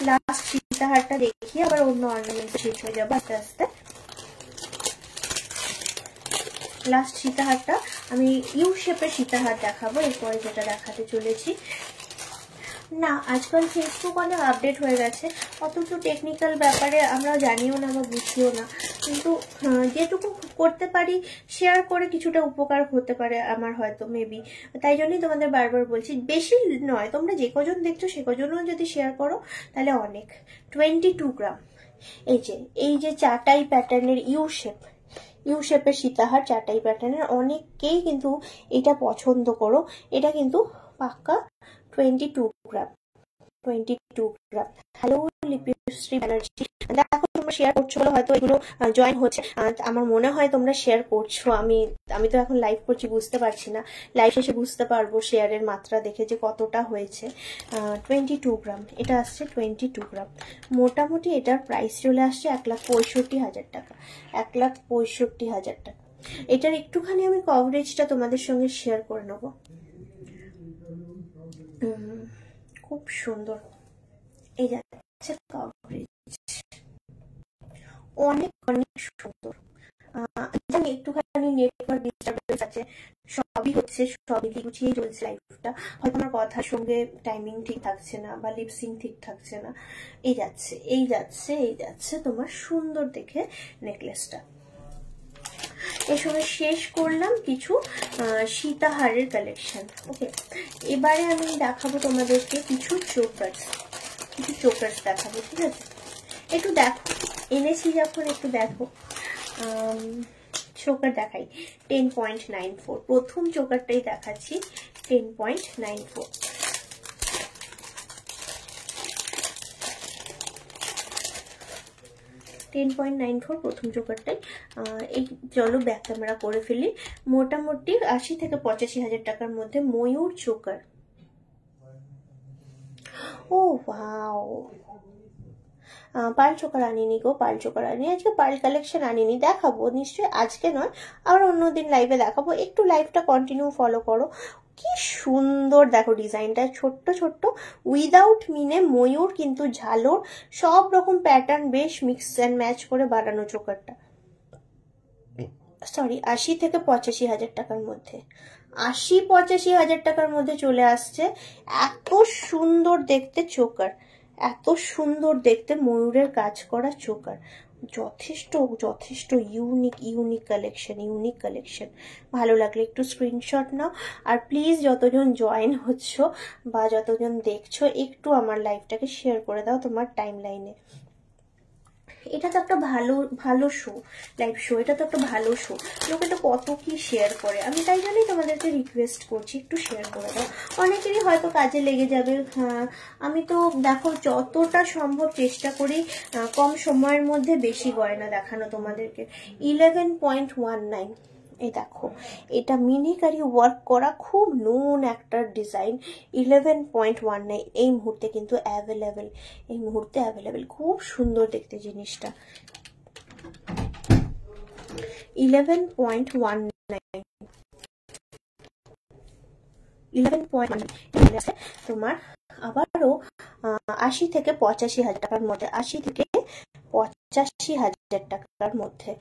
লাস্ট সীতাহারটা দেখিয়ে আবার অন্য অর্নামেন্ট শেষ হয়ে যাবো আস্তে আস্তে। লাস্ট সীতাহারটা আমি ইউ শেপের সীতাহার দেখাবো। এরপরে যেটা দেখাতে চলেছি, না আজকাল ফেসবুক অনেক আপডেট হয়ে গেছে, অত তো টেকনিক্যাল ব্যাপারে আমরা জানিও না বা বুঝিও না, কিন্তু যেটুকু করতে পারি শেয়ার করে কিছুটা উপকার হতে পারে আমার হয়তো মেবি। তাই জন্যই তোমাদের বারবার বলছি, বেশি নয়, তোমরা যে কজন দেখছো সে কজনও যদি শেয়ার করো তাহলে অনেক। 22 গ্রাম। এই যে চাটাই প্যাটার্নের ইউ শেপের সীতাহার, চাটাই প্যাটার্নের, অনেকেই কিন্তু এটা পছন্দ করো। এটা কিন্তু পাক্কা 22 গ্রাম। 22 গ্রাম। হ্যালো লিপিশ্রী ব্যানার্জি, দেখো তোমরা শেয়ার করছো বলে হয়তো এগুলো জয়েন হচ্ছে। আমার মনে হয় তোমরা শেয়ার করছো। আমি তো এখন লাইভ করছি, বুঝতে পারছি না, লাইভ শেষে বুঝতে পারবো শেয়ারের মাত্রা দেখে যে কতটা হয়েছে। 22 গ্রাম এটা আসছে, 22 গ্রাম। মোটামুটি এটার প্রাইস চলে আসছে 1,65,000 টাকা। 1,65,000 টাকা। এটার একটুখানি আমি কভারেজটা তোমাদের সঙ্গে শেয়ার করে নেবো। খুব সুন্দর, এই যাচ্ছে কভারেজ, অনেক অনেক সুন্দর। জানি একটুখানি নেটওয়ার্ক ডিস্টারবেন্স আছে, সবই হচ্ছে, সবই গুছিয়ে চলছে লাইফটা। হয়তো আমার কথার সঙ্গে টাইমিং ঠিক থাকছে না বা লিপসিং ঠিক থাকছে না। এই যাচ্ছে তোমার সুন্দর দেখে নেকলেসটা। এর সঙ্গে শেষ করলাম কিছু সীতাহারের কালেকশন। ওকে, এবারে আমি দেখাবো তোমাদেরকে কিছু চোকার্স দেখাবো, ঠিক আছে? একটু দেখো, এনেছি যখন একটু দেখো। চোকার দেখাই 10.94, প্রথম চোকারটাই দেখাচ্ছি 10.94। প্রথম চোকারটাই। এই চলো ব্যাক ক্যামেরা করে ফেলি। মোটামুটি 80 থেকে 85,000 টাকার মধ্যে ময়ূর চোকার। ও ওয়াও, পার্ল চোকার আনিনি গো, পার্ল চোকার আনিনি আজকে, পার্ল কালেকশন আনিনি, দেখাবো নিশ্চয়ই, আজকে নয় আবার অন্যদিন লাইভে দেখাবো। একটু লাইভটা কন্টিনিউ ফলো করো। কি সুন্দর দেখো ডিজাইনটা, ছোট্ট ছোট্ট উইদাউট মিনে ময়ূর কিন্তু ঝালর সব রকম প্যাটার্ন বেশ মিক্স অ্যান্ড ম্যাচ করে বানানো চোকারটা। সরি, 80 থেকে 85,000 টাকার মধ্যে, 80-85,000 টাকার মধ্যে চলে আসছে। এত সুন্দর দেখতে চোকার, এত সুন্দর দেখতে ময়ূরের কাজ করা চোকার, যথেষ্ট যথেষ্ট ইউনিক কালেকশন। ভালো লাগলে একটু স্ক্রিনশট নাও। আর প্লিজ যতজন জয়েন হচ্ছ বা যতজন দেখছো, একটু আমার লাইভটাকে শেয়ার করে দাও তোমার টাইম লাইনে। এটা তো একটা ভালো শো, লাইভ শো, এটা তো একটা ভালো শো। লোকে তো কত কি শেয়ার করে, আমি তাই জন্যই তোমাদেরকে রিকোয়েস্ট করছি একটু শেয়ার করে দাও। অনেকেরই হয়তো কাজে লেগে যাবে। আমি তো দেখো যতটা সম্ভব চেষ্টা করি কম সময়ের মধ্যে বেশি গয়না দেখানো তোমাদেরকে। 11.19, এই দেখো এটা মিনিকারি ওয়ার্ক করা খুব নোন একটা ডিজাইন। 11.19 এই মুহূর্তে কিন্তু অ্যাভেলেবেল, খুব সুন্দর দেখতে জিনিসটা। 11.19 তোমার আবারও ৮০ থেকে ৮৫,০০০ টাকার মধ্যে, ৮০ থেকে ৮৫,০০০ টাকার মধ্যে।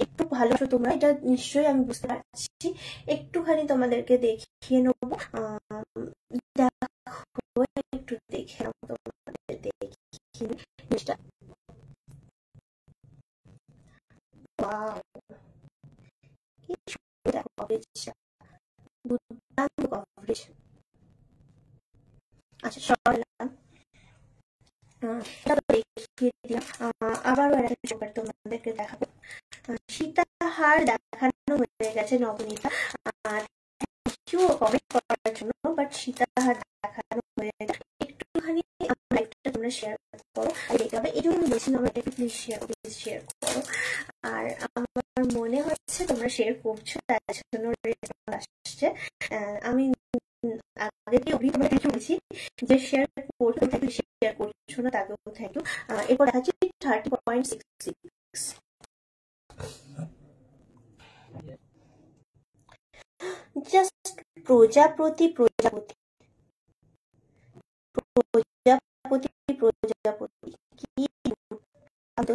একটু ভালো তোমরা, এটা নিশ্চয়ই আমি বুঝতে পারছি। একটুখানি তোমাদেরকে দেখিয়ে নেবো, দেখো একটু দেখে নেবো তোমাদের, দেখিয়ে জিনিসটা। কি সুন্দর দেখো কভারেজটা, দুর্দান্ত কভারেজ। আচ্ছা সরালাম, দেখিয়ে দিলাম। আবারও একটা চোকার তোমাদেরকে দেখাবো। সীতাহার দেখানো হয়ে গেছে নবনীতা, কমেন্ট করার জন্য, বাট সীতাহার দেখানো হয়ে গেছে। একটুখানি লাইভটা তোমরা শেয়ার করো, দেখতে হবে। এই জন্য আমি বলছি আমার এটা প্লিজ শেয়ার করো। আর আমার মনে হচ্ছে তোমরা শেয়ার করছো, তার জন্য রেসপন্স আসছে। আমি আগে বলছি যে শেয়ার করছো, শেয়ার করছো না তাকেও থ্যাংক ইউ। এরপর দেখাচ্ছি 30.66। জাস্ট প্রজাপতি প্রজাপতি প্রজাপতি প্রজাপতি, কি প্রজাপতি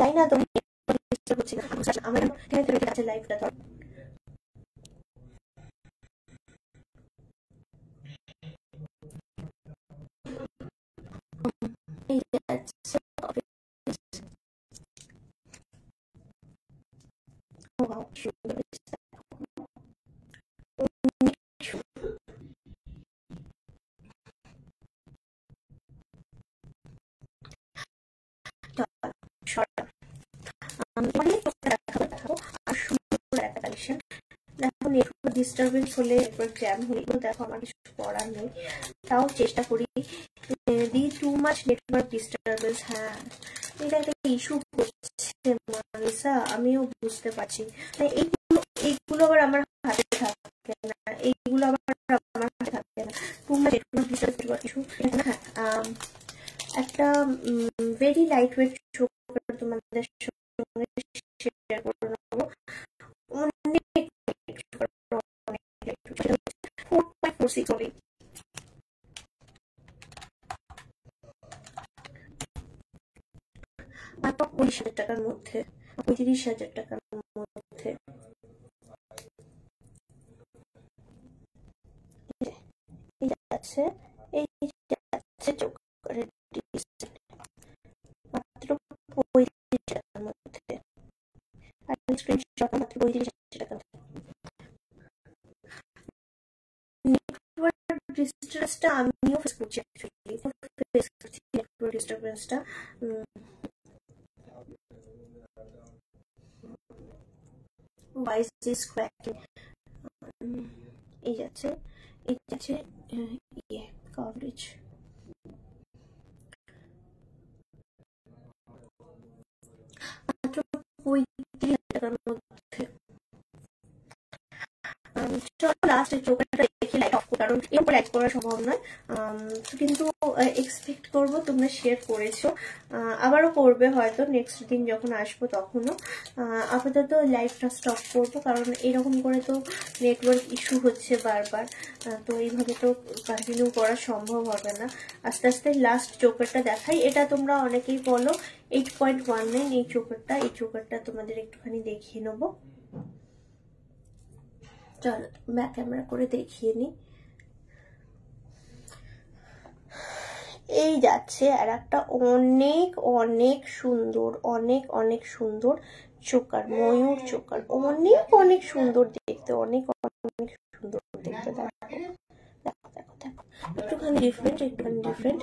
তাই না? তুমি আমার কাছে লাইভটা ধর, ডিস্টারবেন্স হলে জ্যাম হলে দেখো আমার কিছু করার নেই, তাও চেষ্টা করি। দি টু মাচ নেটওয়ার্ক ডিস্টারবেন্স, হ্যাঁ এটা একটা ইস্যু হচ্ছে মানিসা, আমিও বুঝতে পারছি। এইগুলো আবার আমার হাতে থাকে না, এইগুলো আবার আমার হাতে থাকে না। Too much network disturbance issue. হ্যাঁ একটা ভেরি লাইট ওয়েট শো তোমাদের সঙ্গে শেয়ার করে নেবো। অনেক 4.46 হবে। মাত্র 20,000 টাকার মধ্যে, 35,000 টাকার মধ্যে। এই যাচ্ছে চোকারের ডিজাইন মাত্র 35 টাকার মধ্যে, আর স্ক্রিনশট মাত্র 35,000 টাকা। নেটওয়ার্ক ডিস্টারবেন্সটা আমিও ফেস করছি, অ্যাকচুয়ালি ফেস করছি network ডিস্টারবেন্সটা। Why is this cracking? এই যাচ্ছে ইয়ে কভারেজ। মাত্র 35,000 টাকার মধ্যে। চলো লাস্টের চোখটা দেখে লাইট অফ, কারণ এরপর লাইট করা সম্ভব নয়, কিন্তু এক্সপেক্ট করবো তোমরা শেয়ার করেছো, আবারও করবে হয়তো নেক্সট দিন যখন আসবো তখনও। আপাতত লাইভটা স্টপ করবো, কারণ এরকম করে তো নেটওয়ার্ক ইস্যু হচ্ছে বারবার, তো এইভাবে তো কন্টিনিউ করা সম্ভব হবে না। আস্তে আস্তে লাস্ট চোকারটা দেখাই। এটা তোমরা অনেকেই বলো 8.19 এই চোকারটা তোমাদের একটুখানি দেখিয়ে নেবো। চলো ব্যাক ক্যামেরা করে দেখিয়ে নি। এই যাচ্ছে আর একটা অনেক অনেক সুন্দর, অনেক সুন্দর চোকার, ময়ূর চোকার, অনেক সুন্দর দেখতে, অনেক সুন্দর দেখতে। দেখো একটুখানি ডিফারেন্ট।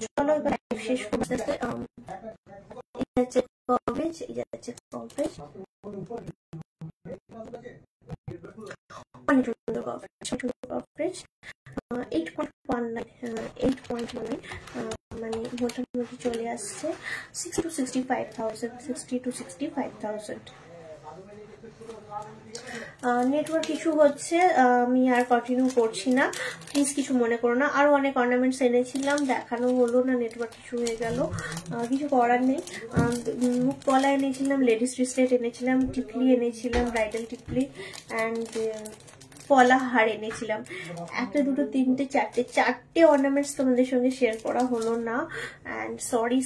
চলো এবার শেষ করতে কভারেজ, অনেক সুন্দর কভারেজ 8.19 মানে মোটামুটি চলে আসছে 60 to 65,000 নেটওয়ার্ক ইস্যু হচ্ছে, আমি আর কন্টিনিউ করছি না, প্লিজ কিছু মনে করো না। আরো অনেক অর্নামেন্টস এনেছিলাম, দেখানো হলো না, নেটওয়ার্ক ইস্যু হয়ে গেল, কিছু করার নেই। মুখ পলা এনেছিলাম, লেডিস ব্রেসলেট এনেছিলাম, টিকলি এনেছিলাম, ব্রাইডাল টিকলি অ্যান্ড পলা হার এনেছিলাম। একটা দুটো তিনটে চারটে অর্নামেন্টস তোমাদের সঙ্গে শেয়ার করা হলো না, অ্যান্ড সরি,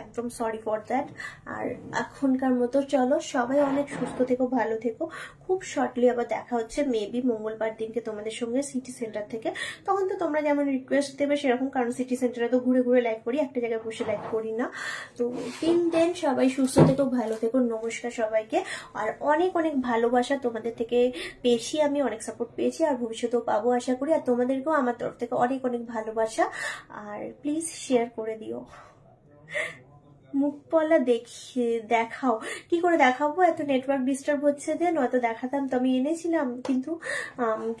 একদম সরি ফর দ্যাট। আর এখনকার মতো চলো সবাই অনেক সুস্থ থেকো, ভালো থেকো। খুব শর্টলি আবার দেখা হচ্ছে মেবি মঙ্গলবার দিনকে তোমাদের সঙ্গে সিটি সেন্টার থেকে। তখন তো তোমরা যেমন রিকোয়েস্ট দেবে সেরকম, কারণ সিটি সেন্টারে তো ঘুরে ঘুরে লাইভ করি, একটা জায়গায় বসে লাইভ করি না। তো টিল দেন সবাই সুস্থ থেকো, ভালো থেকো। নমস্কার সবাইকে, আর অনেক অনেক ভালোবাসা তোমাদের থেকে পেয়েছি, আমি অনেক সাপোর্ট পেয়েছি আর ভবিষ্যতেও পাবো আশা করি। আর তোমাদেরকেও আমার তরফ থেকে অনেক অনেক ভালোবাসা, আর প্লিজ শেয়ার করে দিও। মুখ পলা দেখাও, কি করে দেখাবো, এত নেটওয়ার্ক ডিস্টার্ব হচ্ছে যে, নয়তো দেখাতাম তো। আমি এনেছিলাম, কিন্তু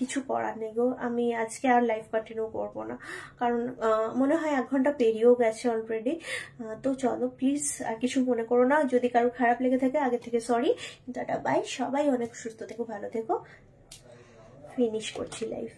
কিছু করার নেই গো, আমি আজকে আর লাইভ কন্টিনিউ করবো না, কারণ মনে হয় 1 ঘন্টা পেরিয়েও গেছে অলরেডি। তো চলো প্লিজ আর কিছু মনে করো না, যদি কারো খারাপ লেগে থাকে আগে থেকে সরি। টাটা বাই, সবাই অনেক সুস্থ থেকো, ভালো থেকো। ফিনিশ করছি লাইভ।